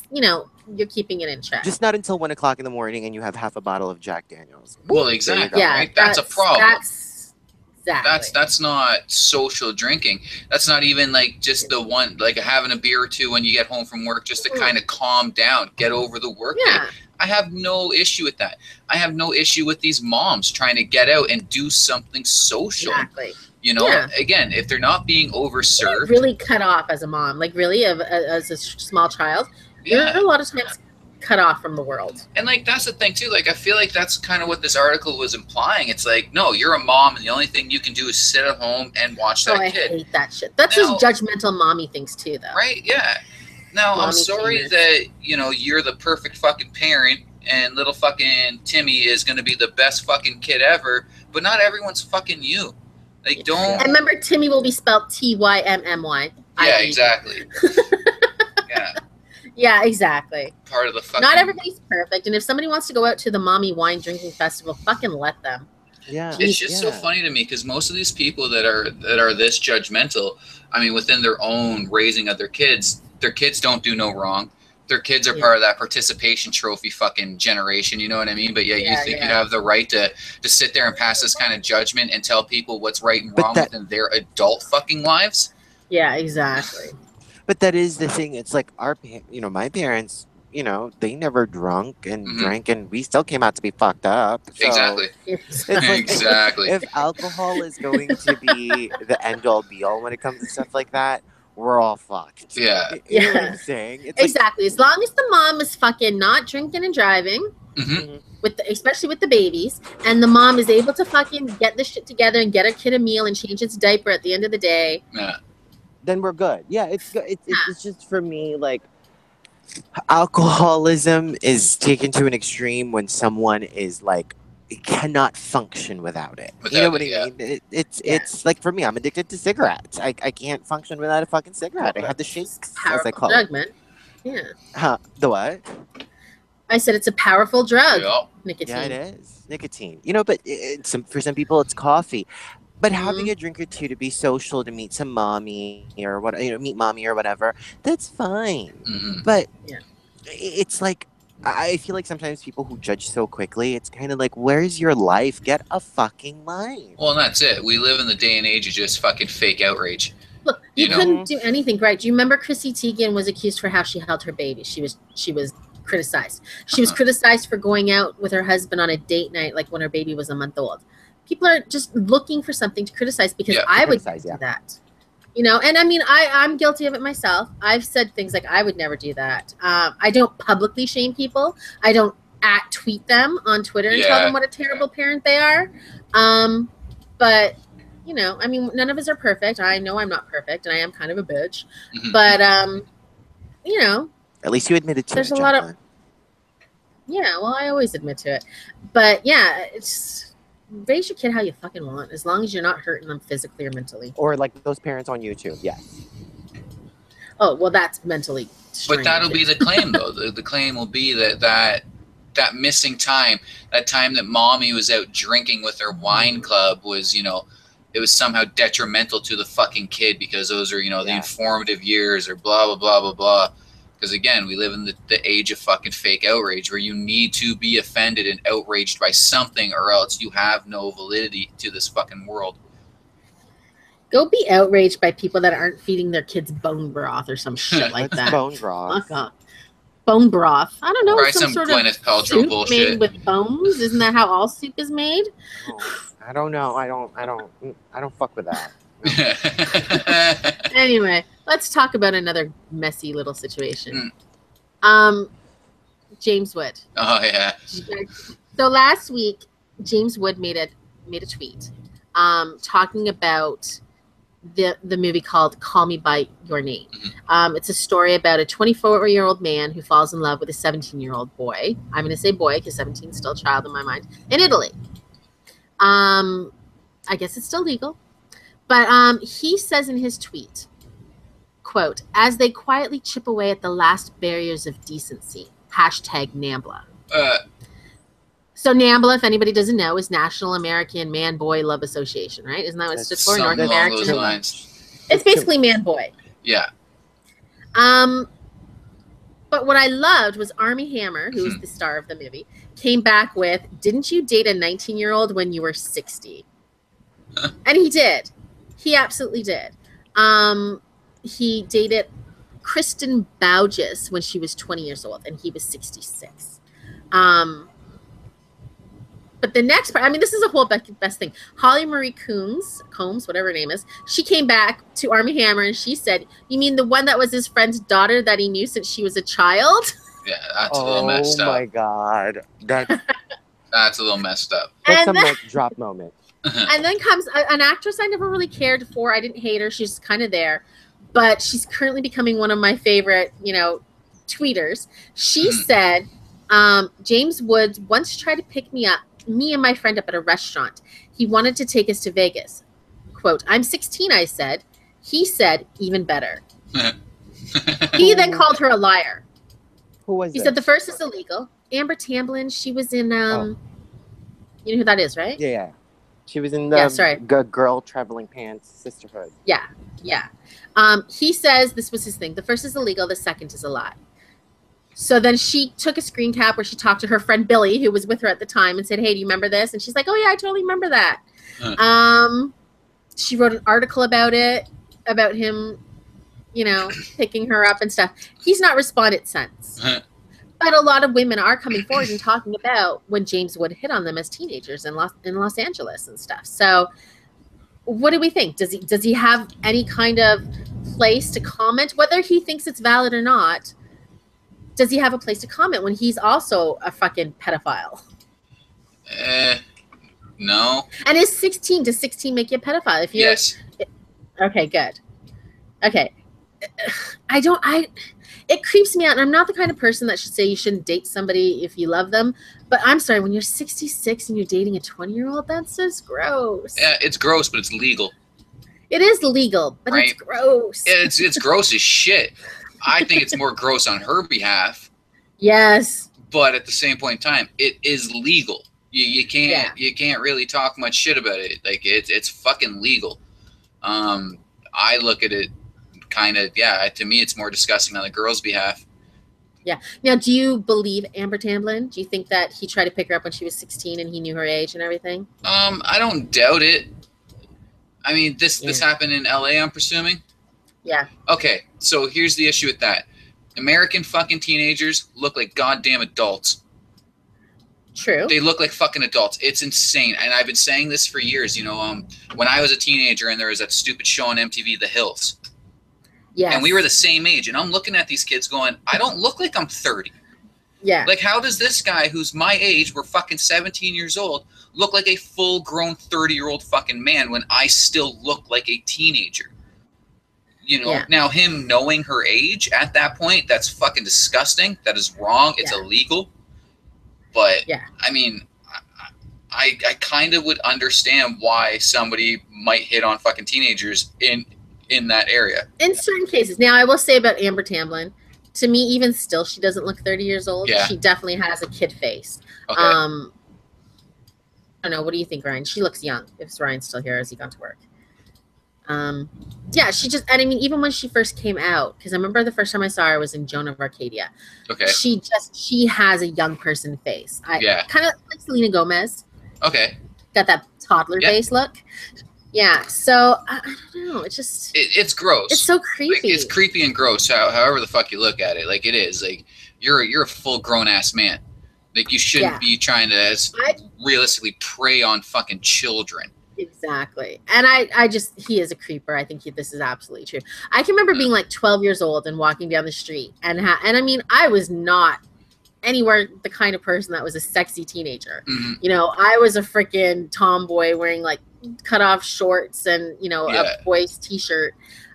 you're keeping it in check. Just not until 1 o'clock in the morning and you have half a bottle of Jack Daniels. Well, exactly. Yeah, right? That's a problem. Exactly. That's not social drinking. That's not even like just the one, like having a beer or 2 when you get home from work, just to kind of calm down, get over the work day. I have no issue with that. I have no issue with these moms trying to get out and do something social. Exactly. Again, if they're not being overserved. Really cut off as a mom, like really as a small child. You're a lot of times cut off from the world. And like, that's the thing too. Like, I feel like that's kind of what this article was implying. It's like, no, you're a mom and the only thing you can do is sit at home and watch that kid. I hate that shit. That's just judgmental mommy things too, though. Right? Yeah. Now, I'm Mommy sorry famous. that, you know, you're the perfect fucking parent and little fucking Timmy is going to be the best fucking kid ever, but not everyone's fucking you. Like, don't... And remember, Timmy will be spelled Tymmy. Yeah, exactly. Yeah. Yeah, exactly. Part of the fucking... Not everybody's perfect, and if somebody wants to go out to the mommy wine drinking festival, fucking let them. Yeah, it's just so funny to me because most of these people that are this judgmental, I mean, within their own raising of their kids don't do no wrong. Their kids are part of that participation trophy fucking generation, you know what I mean? But you think you have the right to sit there and pass this kind of judgment and tell people what's right and wrong within their adult fucking lives? Yeah, exactly. But that is the thing. It's like my parents, they never drunk and drank, and we still came out to be fucked up. So exactly. It's like, exactly. If alcohol is going to be the end all be all when it comes to stuff like that, we're all fucked. Yeah. You know what I'm saying? It's exactly. As long as the mom is fucking not drinking and driving, especially with the babies, and the mom is able to fucking get this shit together and get her kid a meal and change its diaper at the end of the day. Yeah. Then we're good. Yeah, it's just for me, like, alcoholism is taken to an extreme when someone is like cannot function without it. You know what I mean? It's like, for me, I'm addicted to cigarettes. I can't function without a fucking cigarette. I have the shakes, as I call drug, it. Man. Yeah. Huh? The what? I said it's a powerful drug. Yeah. Nicotine. Yeah, it is. Nicotine. But for some people, it's coffee. But having a drink or two to be social, to meet some mommy or what, meet mommy or whatever, that's fine. But it's like, I feel like sometimes people who judge so quickly, it's kind of like, where's your life? Get a fucking life. Well, and that's it. We live in the day and age of just fucking fake outrage. Look, you couldn't do anything right. Do you remember Chrissy Teigen was accused for how she held her baby? She was criticized. She was criticized for going out with her husband on a date night, like when her baby was a month old. People are just looking for something to criticize because I would do that. And I mean, I'm guilty of it myself. I've said things like, I would never do that. I don't publicly shame people. I don't tweet them on Twitter and tell them what a terrible parent they are. But, I mean, none of us are perfect. I know I'm not perfect, and I am kind of a bitch. But, at least you admitted to it. There's a lot of... Yeah, well, I always admit to it. But, yeah, it's... Raise your kid how you fucking want, as long as you're not hurting them physically or mentally. Or like those parents on YouTube, yes. Oh, well, that's mentally strange. But that'll be the claim, though. The claim will be that missing time, that time that mommy was out drinking with her wine club was, it was somehow detrimental to the fucking kid because those are, the informative years or blah, blah, blah, blah, blah. Because, again, we live in the age of fucking fake outrage where you need to be offended and outraged by something or else you have no validity to this fucking world. Go be outraged by people that aren't feeding their kids bone broth or some shit like that. Bone broth. Bone broth. I don't know. Probably some sort Gwyneth of Paltrow soup bullshit. Made with bones. Isn't that how all soup is made? Oh, I don't know. I don't fuck with that. Anyway, let's talk about another messy little situation. James Wood. Oh yeah. So last week, James Wood made a tweet, talking about the movie called Call Me by Your Name. It's a story about a 24-year-old man who falls in love with a 17-year-old boy. I'm going to say boy because 17 is still a child in my mind. In Italy. I guess it's still legal. But he says in his tweet, quote, as they quietly chip away at the last barriers of decency, #NAMBLA. So NAMBLA, if anybody doesn't know, is National American Man-Boy Love Association, right? Isn't that what it's just for? North American. It's basically man-boy. Yeah. But what I loved was Armie Hammer, who was the star of the movie, came back with, didn't you date a 19-year-old when you were 60? And he did. He absolutely did. He dated Kristen Bauges when she was 20 years old, and he was 66. But the next part, I mean, this is a whole best thing. Holly Marie Combs, whatever her name is, she came back to Armie Hammer and she said, you mean the one that was his friend's daughter that he knew since she was a child? Yeah, that's a little messed up. Oh my God. That's a little messed up. That's a mic drop moment. And then comes an actress I never really cared for. I didn't hate her. She's kind of there. but she's currently becoming one of my favorite, tweeters. She said, James Woods once tried to pick me and my friend up at a restaurant. He wanted to take us to Vegas. Quote, I'm 16, I said. He said, even better. He then called her a liar. Who was He said the first is illegal. Amber Tamblyn, she was in, you know who that is, right? Yeah. She was in the Girl Traveling Pants Sisterhood. Yeah. He says this was his thing. The first is illegal. The second is a lie. So then she took a screen cap where she talked to her friend Billy, who was with her at the time, and said, hey, do you remember this? And she's like, oh, yeah, I totally remember that. She wrote an article about it, about him, picking her up and stuff. He's not responded since. But a lot of women are coming forward and talking about when James Wood hit on them as teenagers in Los Angeles and stuff. So what do we think? Does he have any kind of place to comment? Whether he thinks it's valid or not, does he have a place to comment when he's also a fucking pedophile? No. And does 16 make you a pedophile? Yes. Okay, good. Okay. It creeps me out. And I'm not the kind of person that should say you shouldn't date somebody if you love them. But I'm sorry, when you're 66 and you're dating a 20-year-old, that's just gross. Yeah, it's gross, but it's legal. It is legal, but it's gross. It's gross as shit. I think it's more gross on her behalf. Yes. But at the same point in time, it is legal. You can't really talk much shit about it. Like it's fucking legal. I look at it kind of, to me it's more disgusting on the girl's behalf. Yeah. Now, do you believe Amber Tamblyn? Do you think that he tried to pick her up when she was 16 and he knew her age and everything? I don't doubt it. I mean, this happened in LA, I'm presuming? Yeah. Okay, so here's the issue with that. American fucking teenagers look like goddamn adults. True. They look like fucking adults. It's insane. And I've been saying this for years, when I was a teenager and there was that stupid show on MTV, The Hills. Yeah. And we were the same age. And I'm looking at these kids going, I don't look like I'm 30. Yeah. Like, how does this guy who's my age, we're fucking 17 years old, look like a full-grown 30-year-old fucking man when I still look like a teenager? Now him knowing her age at that point, that's fucking disgusting. That is wrong. It's illegal. But, I mean, I kind of would understand why somebody might hit on fucking teenagers in that area. In certain cases. Now, I will say about Amber Tamblyn, to me, even still, she doesn't look 30 years old. Yeah. She definitely has a kid face. Okay. I don't know. What do you think, Ryan? She looks young. If Ryan's still here, has he gone to work? She just, and I mean, even when she first came out, because I remember the first time I saw her was in Joan of Arcadia. Okay. She has a young person face. Kind of like Selena Gomez. Okay. Got that toddler face look. Yeah. So I don't know. It's just it's gross. It's so creepy. Like, it's creepy and gross. However the fuck you look at it, like it is. Like you're a full grown ass man. Like you shouldn't be trying to realistically prey on fucking children. Exactly. And he is a creeper. I think this is absolutely true. I can remember being like 12 years old and walking down the street and I mean, I was not anywhere the kind of person that was a sexy teenager. Mm-hmm. I was a freaking tomboy wearing like cut off shorts and, a boy's t-shirt.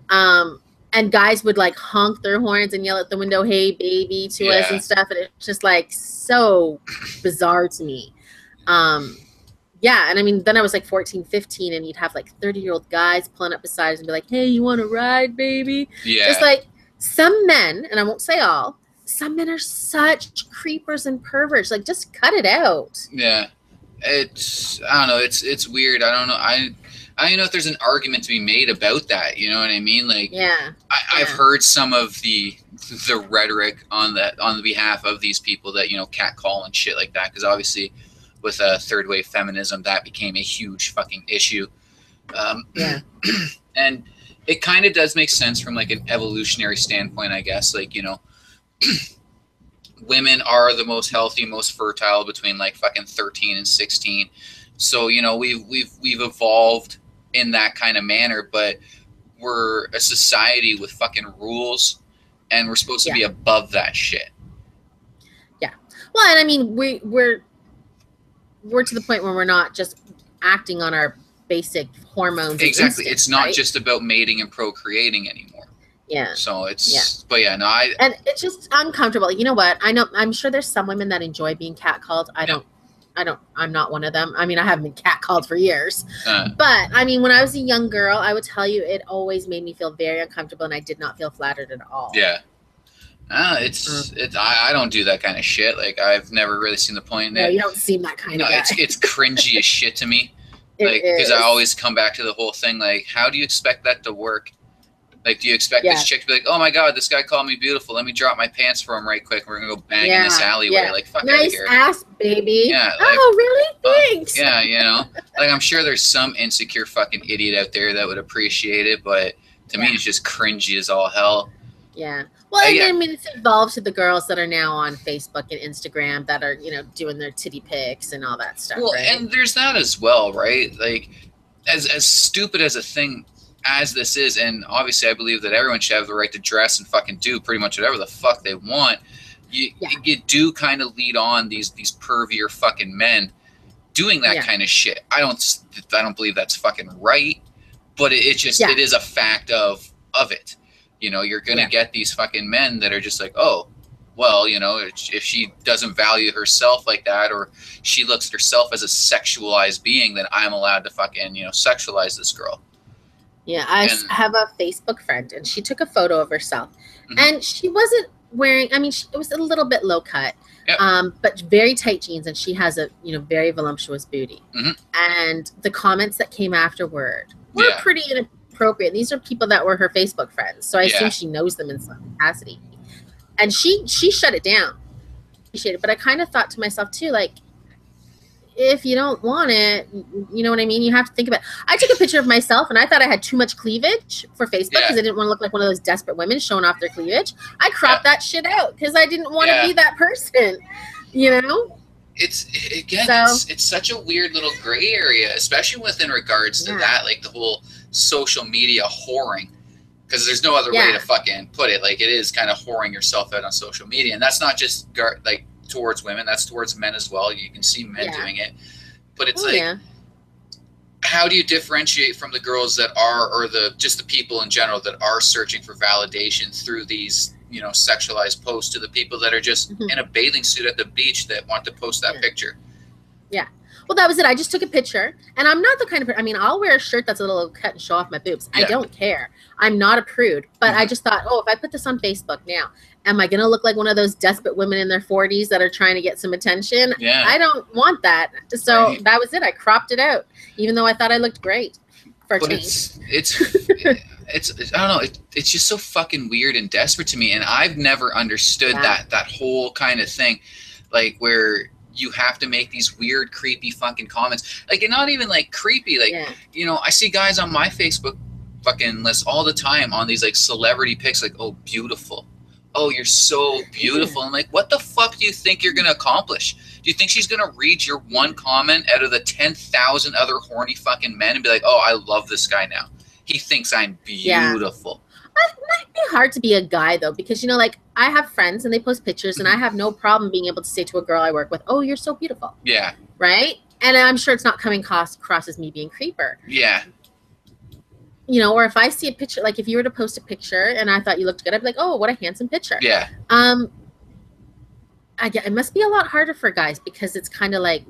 And guys would like honk their horns and yell at the window, hey baby to us and stuff. And it's just like so bizarre to me. And I mean, then I was like 14, 15, and you'd have like 30-year-old guys pulling up beside us and be like, hey, you want to ride, baby? Yeah. Just like some men, and I won't say all, some men are such creepers and perverts. Like, just cut it out. Yeah. I don't know. It's weird. I don't know. I don't even know if there's an argument to be made about that. You know what I mean? Like, I've heard some of the rhetoric on the behalf of these people that, catcall and shit like that. Because obviously, with third wave feminism, that became a huge fucking issue. And it kind of does make sense from like an evolutionary standpoint, I guess. Like, women are the most healthy, most fertile between like fucking 13 and 16. So, we've evolved in that kind of manner, but we're a society with fucking rules and we're supposed to be above that shit. Yeah. Well, and I mean, we're to the point where we're not just acting on our basic hormones. Exactly. Instincts, it's not just about mating and procreating anymore. Yeah. So it's, but yeah, no, and it's just uncomfortable. You know what? I'm sure there's some women that enjoy being catcalled. I'm not one of them. I mean, I haven't been catcalled for years, but I mean, when I was a young girl, I would tell you it always made me feel very uncomfortable, and I did not feel flattered at all. Yeah. I don't do that kind of shit. Like, I've never really seen the point in it. No, you don't seem that kind of guy. It's cringy as shit to me. Like, because I always come back to the whole thing, like, how do you expect that to work? Like, do you expect this chick to be like, oh my god, this guy called me beautiful, let me drop my pants for him right quick, we're gonna go bang in this alleyway, like, fuck out of here. Nice ass, baby. Yeah. Like, oh, really? Thanks. Yeah, you know, like, I'm sure there's some insecure fucking idiot out there that would appreciate it, but to me, it's just cringy as all hell. Yeah. Well, I mean, it's involved to the girls that are now on Facebook and Instagram that are, you know, doing their titty pics and all that stuff. Well, right? and there's that as well, right? Like, as stupid as a thing as this is, and obviously I believe that everyone should have the right to dress and fucking do pretty much whatever the fuck they want. You do kind of lead on these pervier fucking men doing that kind of shit. I don't believe that's fucking right, but it is a fact of it. You know, you're gonna get these fucking men that are just like, oh, well, you know, if she doesn't value herself like that, or she looks at herself as a sexualized being, then I'm allowed to fucking, you know, sexualize this girl. Yeah, I have a Facebook friend, and she took a photo of herself, and she wasn't wearing. I mean, it was a little bit low cut, but very tight jeans, and she has a very voluptuous booty. And the comments that came afterward were pretty inappropriate. These are people that were her Facebook friends, so I assume she knows them in some capacity. And she shut it down. But I kind of thought to myself too, like, if you don't want it, you know what I mean? You have to think about it. I took a picture of myself, and I thought I had too much cleavage for Facebook because I didn't want to look like one of those desperate women showing off their cleavage. I cropped that shit out because I didn't want to be that person, you know? It's such a weird little gray area, especially within regards to that, like the whole social media whoring. Because there's no other way to fucking put it. Like, it is kind of whoring yourself out on social media. And that's not just, like, towards women. That's towards men as well. You can see men doing it. But it's how do you differentiate from the girls that are, or just the people in general that are searching for validation through these, you know, sexualized posts, to the people that are just in a bathing suit at the beach that want to post that picture? Yeah. Well, that was it. I just took a picture, and I'm not the kind of person. I mean, I'll wear a shirt that's a little cut and show off my boobs. I don't care. I'm not a prude, but I just thought, oh, if I put this on Facebook now, am I going to look like one of those desperate women in their 40s that are trying to get some attention? Yeah. I don't want that. So that was it. I cropped it out, even though I thought I looked great for a change. It's I don't know. It's just so fucking weird and desperate to me, and I've never understood that whole kind of thing, like where you have to make these weird, creepy fucking comments. Like, and not even like creepy. Like, you know, I see guys on my Facebook fucking list all the time on these like celebrity pics, like, oh, beautiful. Oh, you're so beautiful. I'm like, what the fuck do you think you're going to accomplish? Do you think she's going to read your one comment out of the 10,000 other horny fucking men and be like, oh, I love this guy now. He thinks I'm beautiful. It might be hard to be a guy, though, because, you know, like, I have friends and they post pictures, and I have no problem being able to say to a girl I work with, oh, you're so beautiful. Yeah. Right? And I'm sure it's not coming across as me being creeper. Yeah. You know, or if I see a picture, like if you were to post a picture and I thought you looked good, I'd be like, oh, what a handsome picture. Yeah. It must be a lot harder for guys, because it's kind of like,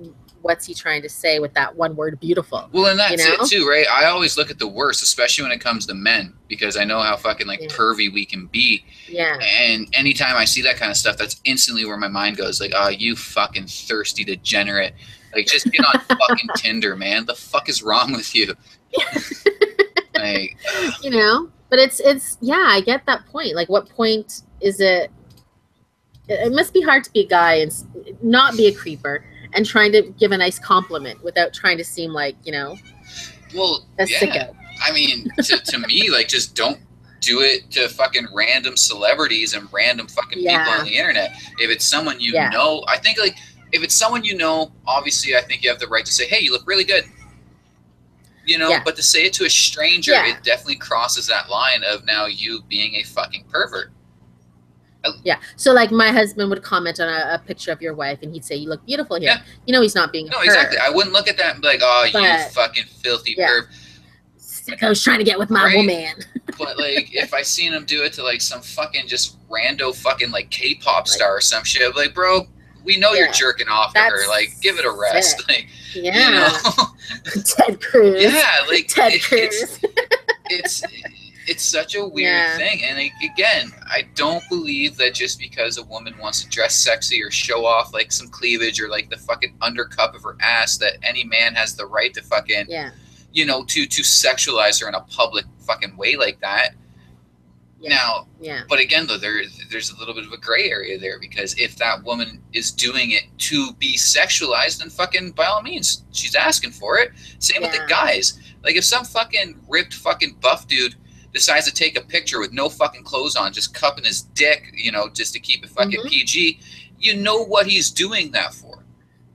what's he trying to say with that one word, beautiful? Well, and that's it too, right? I always look at the worst, especially when it comes to men, because I know how fucking like pervy we can be. Yeah. And anytime I see that kind of stuff, that's instantly where my mind goes, like, oh, you fucking thirsty degenerate. Like, just get on fucking Tinder, man. The fuck is wrong with you? Like, you know, but it's I get that point. Like, what point is it? It must be hard to be a guy and not be a creeper and trying to give a nice compliment without trying to seem like, you know, a sicko. I mean, to me, like, just don't do it to fucking random celebrities and random fucking people on the internet. If it's someone you know, I think, like, if it's someone you know, obviously I think you have the right to say, hey, you look really good. You know, but to say it to a stranger, it definitely crosses that line of now you being a fucking pervert. Yeah. So, like, my husband would comment on a picture of your wife, and he'd say, you look beautiful here. Yeah. You know, he's not being No, exactly. I wouldn't look at that and be like, oh, you fucking filthy perv. Sicko's trying to get with my woman. But like, if I seen him do it to like some fucking just rando fucking like K-pop star or some shit, I'm like, bro, we know you're jerking off to her. Like, give it a rest. Sick. Like, you know, Ted Cruz. Yeah, like Ted Cruz. It's such a weird thing, and again, I don't believe that just because a woman wants to dress sexy or show off like some cleavage or like the fucking undercup of her ass, that any man has the right to fucking, you know, to sexualize her in a public fucking way like that. Now, but again, though, there's a little bit of a gray area there, because if that woman is doing it to be sexualized, then fucking by all means, she's asking for it. Same with the guys. Like, if some fucking ripped fucking buff dude decides to take a picture with no fucking clothes on, just cupping his dick, you know, just to keep it fucking PG, you know what he's doing that for.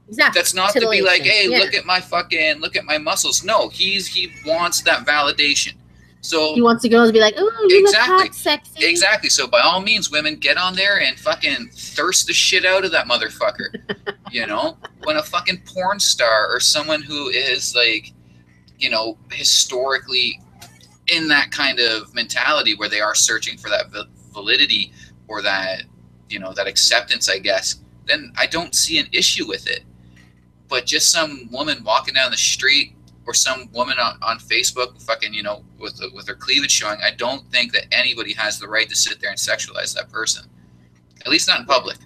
Exactly. That's not to be like, hey, look at my muscles. No, he wants that validation. So he wants the girls to be like, "Oh, you look hot, sexy." Exactly. So by all means, women, get on there and fucking thirst the shit out of that motherfucker. You know, when a fucking porn star or someone who is like, you know, historically in that kind of mentality where they are searching for that validity or that, you know, that acceptance, I guess, then I don't see an issue with it. But just some woman walking down the street or some woman on Facebook fucking, you know, with her cleavage showing, I don't think that anybody has the right to sit there and sexualize that person. At least not in public.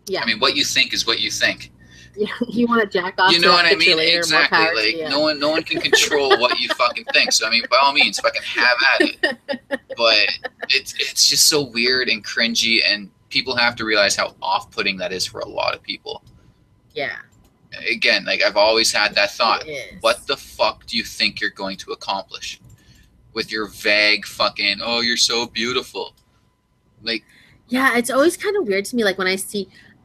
Yeah. I mean, what you think is what you think. Yeah, you want to jack off. You know what I mean? Later, exactly. Like, no one can control what you fucking think. So I mean, by all means, fucking have at it. But it's just so weird and cringy, and people have to realize how off-putting that is for a lot of people. Yeah. Again, like, I've always had that thought. What the fuck do you think you're going to accomplish with your vague fucking, oh, you're so beautiful? Like, yeah, it's always kind of weird to me. Like, when I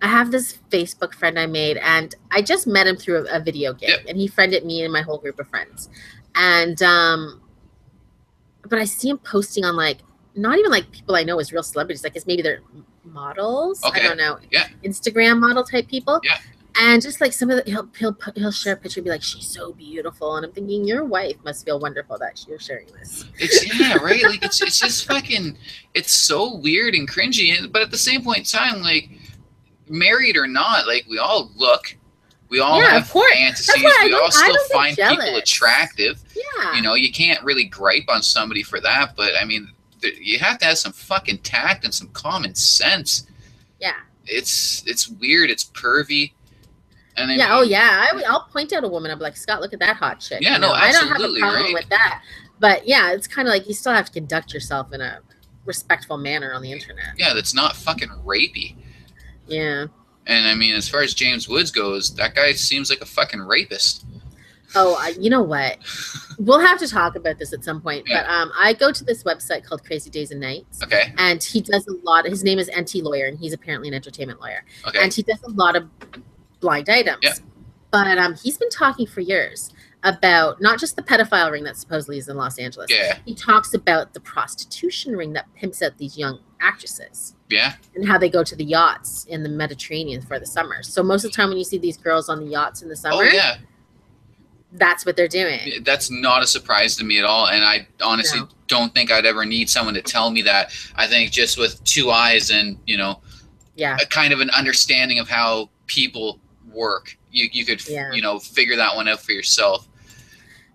have this Facebook friend I made, and I just met him through a video game, and he friended me and my whole group of friends. And, but I see him posting on, like, not even like people I know as real celebrities, like, it's maybe they're models. I don't know. Instagram model type people. And just like some of the, he'll share a picture and be like, she's so beautiful. And I'm thinking, your wife must feel wonderful that you're sharing this. Right? Like, it's just fucking, it's so weird and cringy. But at the same point in time, like, married or not, like, we all look, we all have fantasies, we all still find people attractive. You know, you can't really gripe on somebody for that. But I mean, you have to have some fucking tact and some common sense. It's weird. It's pervy. And I mean, I'll point out a woman. I'll be like, Scott, look at that hot chick. Yeah, no, absolutely. I don't have a problem with that. But yeah, it's kind of like you still have to conduct yourself in a respectful manner on the internet. Yeah, that's not fucking rapey. Yeah. And I mean, as far as James Woods goes, that guy seems like a fucking rapist. Oh, you know what? We'll have to talk about this at some point. But I go to this website called Crazy Days and Nights. Okay. And he does a lot. His name is NT Lawyer, and he's apparently an entertainment lawyer. Okay. And he does a lot of blind items. But he's been talking for years about not just the pedophile ring that supposedly is in Los Angeles. He talks about the prostitution ring that pimps out these young actresses. And how they go to the yachts in the Mediterranean for the summer. So most of the time when you see these girls on the yachts in the summer, that's what they're doing. That's not a surprise to me at all. And I honestly don't think I'd ever need someone to tell me that. I think just with two eyes and, you know, a kind of an understanding of how people work, you could you know, figure that one out for yourself.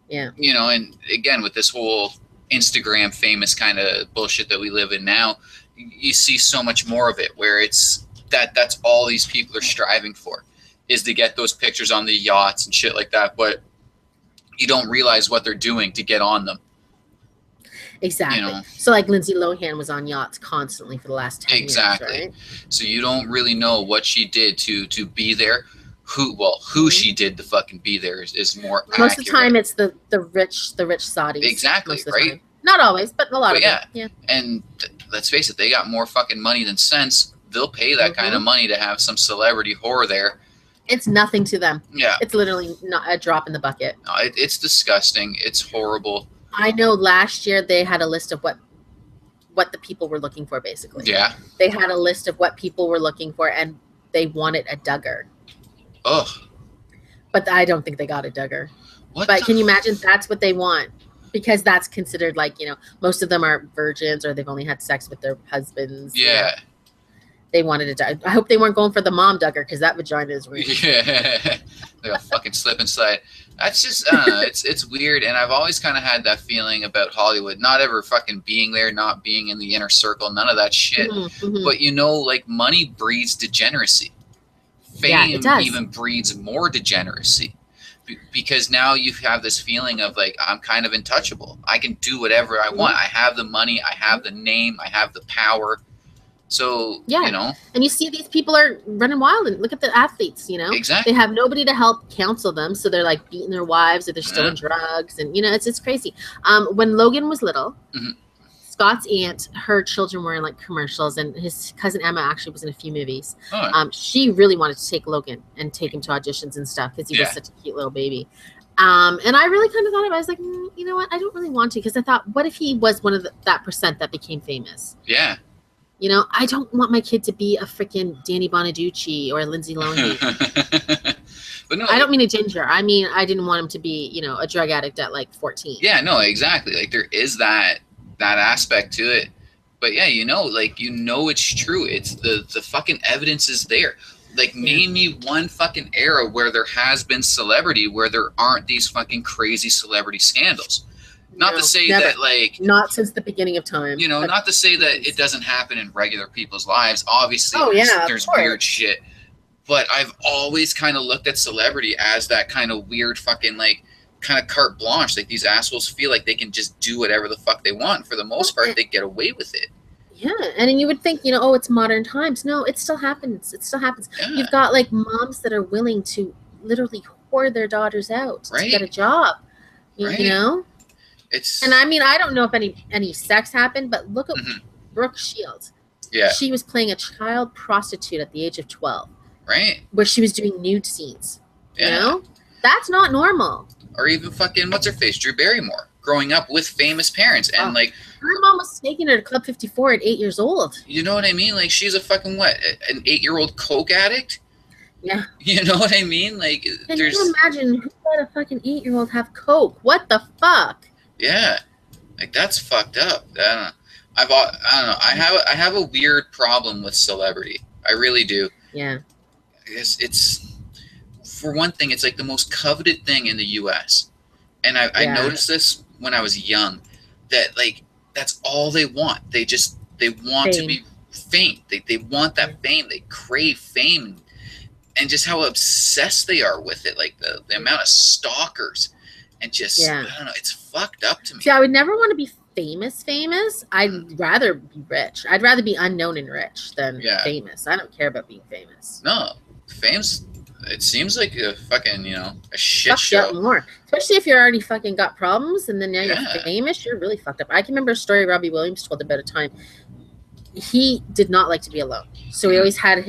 You know, and again, with this whole Instagram famous kind of bullshit that we live in now, you see so much more of it, where it's that's all these people are striving for, is to get those pictures on the yachts and shit like that. But you don't realize what they're doing to get on them. Exactly. You know? So like Lindsay Lohan was on yachts constantly for the last 10 years, right? So you don't really know what she did to be there. Who she did to fucking be there is more most accurate. of the time it's the rich Saudis. Exactly, right? Not always, but a lot of them. Yeah. And let's face it, they got more fucking money than sense. They'll pay that kind of money to have some celebrity whore there. It's nothing to them. Yeah. It's literally not a drop in the bucket. No, it's disgusting. It's horrible. I know last year they had a list of what the people were looking for, basically. Yeah. They had a list of what people were looking for, and they wanted a Duggar. Ugh. But I don't think they got a Duggar. What? But can you imagine that's what they want? because that's considered like, you know, most of them are virgins or they've only had sex with their husbands. Yeah. You know? They wanted to die. I hope they weren't going for the mom duggar because that vagina is real. Yeah. They'll fucking slip inside. That's just, I don't know, it's weird. And I've always kind of had that feeling about Hollywood, not ever fucking being there, not being in the inner circle, none of that shit. But you know, like money breeds degeneracy. Fame even breeds more degeneracy. Because now you have this feeling of like, I'm kind of untouchable. I can do whatever I want. I have the money. I have the name. I have the power. So, you know. And you see these people are running wild. And look at the athletes, you know. Exactly. They have nobody to help counsel them. So they're like beating their wives or they're still in drugs. And, you know, it's crazy. When Logan was little, Scott's aunt, her children were in like commercials, and his cousin Emma actually was in a few movies. She really wanted to take Logan and take him to auditions and stuff because he was such a cute little baby. And I really kind of thought about it. I was like, you know what? I don't really want to, because I thought, what if he was one of that percent that became famous? Yeah. You know, I don't want my kid to be a freaking Danny Bonaducci or Lindsay Lohan. But no, I don't mean a ginger. I mean, I didn't want him to be, you know, a drug addict at like 14. Yeah, no, exactly. Like there is that aspect to it. But yeah, you know, like, you know, it's true. It's the fucking evidence is there. Like, name me one fucking era where there has been celebrity where there aren't these fucking crazy celebrity scandals. Not to say that, like... Not since the beginning of time. You know, not to say that it doesn't happen in regular people's lives. Obviously, there's weird shit. But I've always kind of looked at celebrity as that kind of weird fucking, like, kind of carte blanche. Like, these assholes feel like they can just do whatever the fuck they want. For the most part, they get away with it. Yeah, and you would think, you know, oh, it's modern times. No, it still happens. It still happens. Yeah. You've got, like, moms that are willing to literally whore their daughters out to get a job. You know? And I mean, I don't know if any sex happened, but look at Brooke Shields. Yeah. She was playing a child prostitute at the age of 12. Right. Where she was doing nude scenes. You know? That's not normal. Or even fucking, what's her face? Drew Barrymore. Growing up with famous parents. And like... Her mom was taking her to Club 54 at 8 years old. You know what I mean? Like, she's a fucking what? An 8-year-old coke addict? Yeah. You know what I mean? Like, can you imagine who let a fucking 8-year-old have coke? What the fuck? Yeah, like that's fucked up. I don't know. I have a weird problem with celebrity. I really do. Yeah. It's for one thing, it's like the most coveted thing in the U.S. And I noticed this when I was young, that like that's all they want. They want to be fame. They want that fame. They crave fame, and just how obsessed they are with it. Like the amount of stalkers. And just, I don't know, it's fucked up to me. See, I would never want to be famous. I'd rather be rich. I'd rather be unknown and rich than famous. I don't care about being famous. No, fame's, it seems like a fucking, you know, a shit show. More. Especially if you're already fucking got problems and then now you're famous, you're really fucked up. I can remember a story Robbie Williams told about a time. He did not like to be alone. So he always had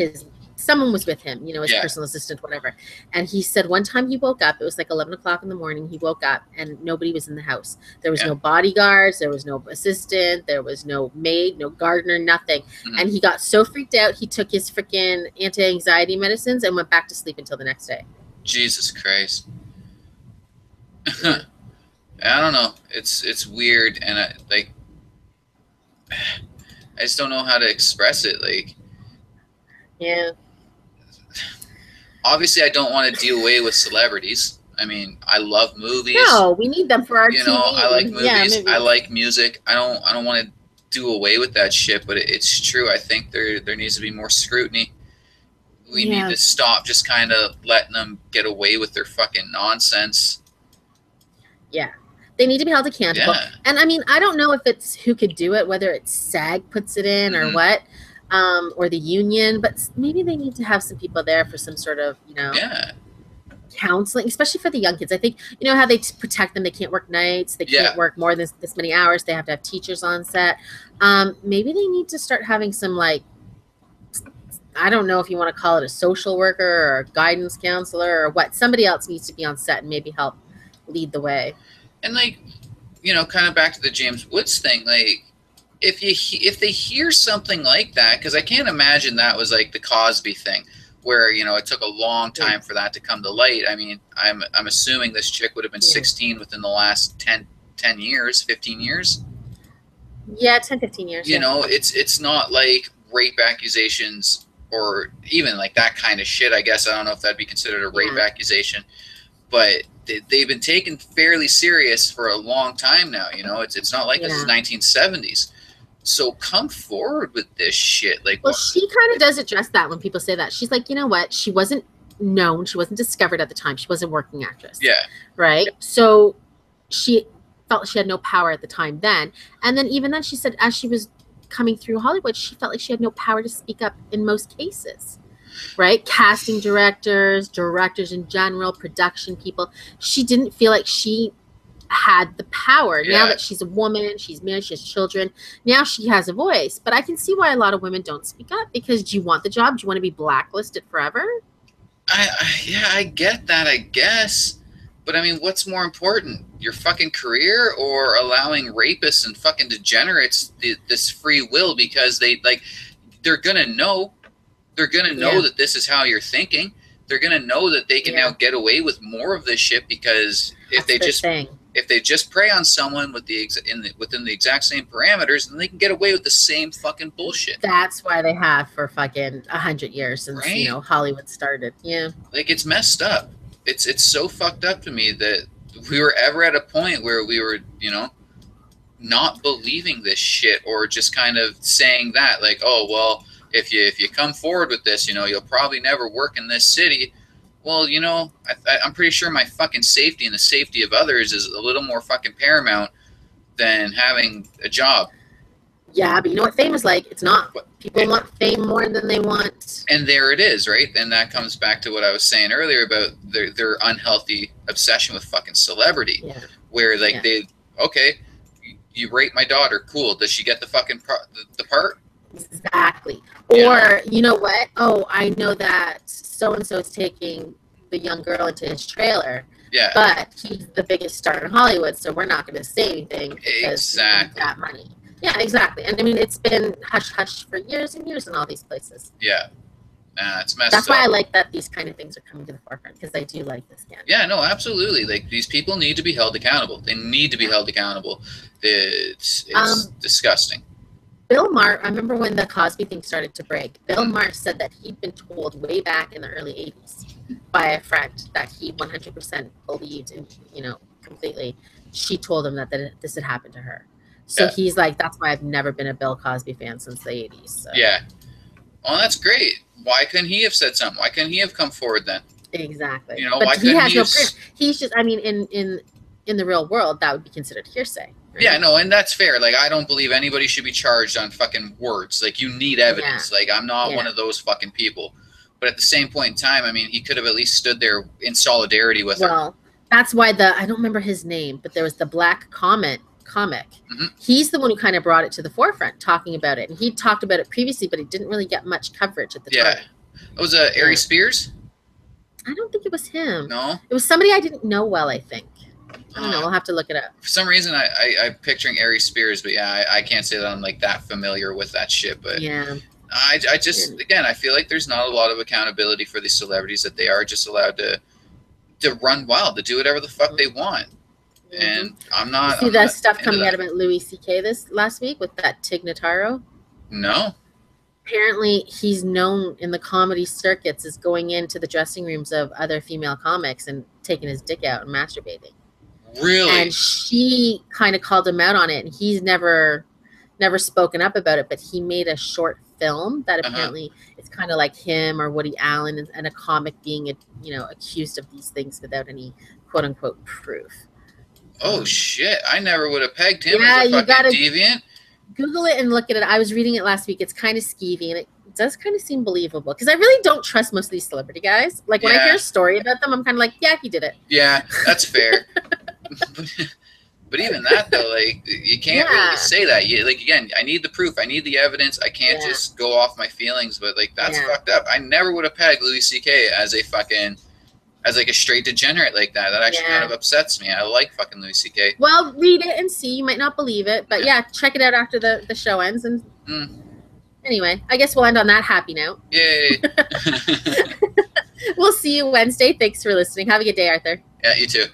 someone was with him, you know, his personal assistant, whatever. And he said one time he woke up, it was like 11 o'clock in the morning. He woke up and nobody was in the house. There was no bodyguards. There was no assistant. There was no maid, no gardener, nothing. And he got so freaked out. He took his freaking anti-anxiety medicines and went back to sleep until the next day. Jesus Christ. I don't know. It's weird. And I just don't know how to express it. Like, yeah. Obviously, I don't want to do away with celebrities. I mean, I love movies. No, we need them for our TV. Know, I like movies. Yeah, I like music. I don't want to do away with that shit, but it's true. I think there needs to be more scrutiny. We need to stop just kind of letting them get away with their fucking nonsense. Yeah. They need to be held accountable. Yeah. And I mean, I don't know if it's who could do it, whether it's SAG puts it in or what. Or the union, but maybe they need to have some people there for some sort of, you know, counseling, especially for the young kids. I think, you know, how they protect them. They can't work nights. They can't work more than this many hours. They have to have teachers on set. Maybe they need to start having some, like, I don't know if you want to call it a social worker or a guidance counselor or what. Somebody else needs to be on set and maybe help lead the way. And, like, you know, kind of back to the James Woods thing, like, if they hear something like that, because I can't imagine that was like the Cosby thing, where, you know, it took a long time for that to come to light. I mean, I'm assuming this chick would have been 16 within the last 10 10 years, 15 years. Yeah, 10, 15 years. You know, it's not like rape accusations or even like that kind of shit. I guess I don't know if that'd be considered a rape accusation, but they've been taken fairly serious for a long time now. You know, it's not like this is 1970s. So come forward with this shit. Like, well, she kind of does address that when people say that. She's like, you know what? She wasn't known. She wasn't discovered at the time. She was a working actress. Yeah. Right. So she felt she had no power at the time then. And then even then she said, as she was coming through Hollywood, she felt like she had no power to speak up in most cases. Right. Casting directors in general, production people. She didn't feel like she had the power. Now that she's a woman, she's married, she has children, now she has a voice. But I can see why a lot of women don't speak up, because do you want the job? Do you want to be blacklisted forever? I get that, I guess. But I mean, what's more important, your fucking career or allowing rapists and fucking degenerates this free will? Because they're gonna know that this is how you're thinking. They're gonna know that they can now get away with more of this shit, because if they just prey on someone with within the exact same parameters, then they can get away with the same fucking bullshit. That's why they have for fucking 100 years since you know Hollywood started. Yeah, like it's messed up. It's so fucked up to me that we were ever at a point where we were, you know, not believing this shit, or just kind of saying that, like, oh well, if you come forward with this, you know, you'll probably never work in this city. Well, you know, I'm pretty sure my fucking safety and the safety of others is a little more fucking paramount than having a job. Yeah, but you know what fame is like? It's not. People want fame more than they want. And there it is, right? And that comes back to what I was saying earlier about their unhealthy obsession with fucking celebrity. Yeah. Where, like, okay, you rape my daughter, cool. Does she get the fucking the part? Exactly. Or, you know what? Oh, I know that so-and-so is taking the young girl into his trailer. Yeah. But he's the biggest star in Hollywood, so we're not going to say anything because he's got money. Yeah, exactly. And I mean, it's been hush-hush for years and years in all these places. Yeah. It's messed up. That's why I like that these kind of things are coming to the forefront, because I do like this scandal. Yeah, no, absolutely. Like, these people need to be held accountable. They need to be held accountable. It's disgusting. Bill Maher, I remember when the Cosby thing started to break, Bill Maher said that he'd been told way back in the early 80s by a friend that he 100% believed in, you know, completely. She told him that this had happened to her. So he's like, that's why I've never been a Bill Cosby fan since the 80s. So. Yeah. Well, that's great. Why couldn't he have said something? Why couldn't he have come forward then? Exactly. You know, but why couldn't he have... He's just, I mean, in the real world, that would be considered hearsay. Right? Yeah, no, and that's fair. Like, I don't believe anybody should be charged on fucking words. Like, you need evidence. Like, I'm not one of those fucking people. But at the same point in time, I mean, he could have at least stood there in solidarity with her. Well, that's why I don't remember his name, but there was the black comic. Mm-hmm. He's the one who kind of brought it to the forefront, talking about it. And he talked about it previously, but it didn't really get much coverage at the time. It was Ari Spears? I don't think it was him. No? It was somebody I didn't know well, I think. I don't know. We'll have to look it up. For some reason, I'm picturing Ari Spears, but I can't say that I'm like that familiar with that shit. But I just, again, I feel like there's not a lot of accountability for these celebrities, that they are just allowed to run wild, to do whatever the fuck they want. And I'm not. See that stuff coming out about Louis C.K. this last week with that Tig Notaro? No. Apparently, he's known in the comedy circuits as going into the dressing rooms of other female comics and taking his dick out and masturbating. Really? And she kind of called him out on it, and he's never spoken up about it. But he made a short film that apparently it's kind of like him or Woody Allen and a comic being accused of these things without any quote unquote proof. Oh shit! I never would have pegged him as a fucking deviant. Google it and look at it. I was reading it last week. It's kind of skeevy, and it does kind of seem believable, because I really don't trust most of these celebrity guys. Like, when I hear a story about them, I'm kind of like, yeah, he did it. Yeah, that's fair. But even that, though, like, you can't really say that. Again, I need the proof. I need the evidence. I can't just go off my feelings. But, like, that's fucked up. I never would have pegged Louis C.K. as a straight degenerate like that. That actually kind of upsets me. I like fucking Louis C.K. Well, read it and see. You might not believe it, but check it out after the show ends. And anyway, I guess we'll end on that happy note. Yay! We'll see you Wednesday. Thanks for listening. Have a good day, Arthur. Yeah, you too.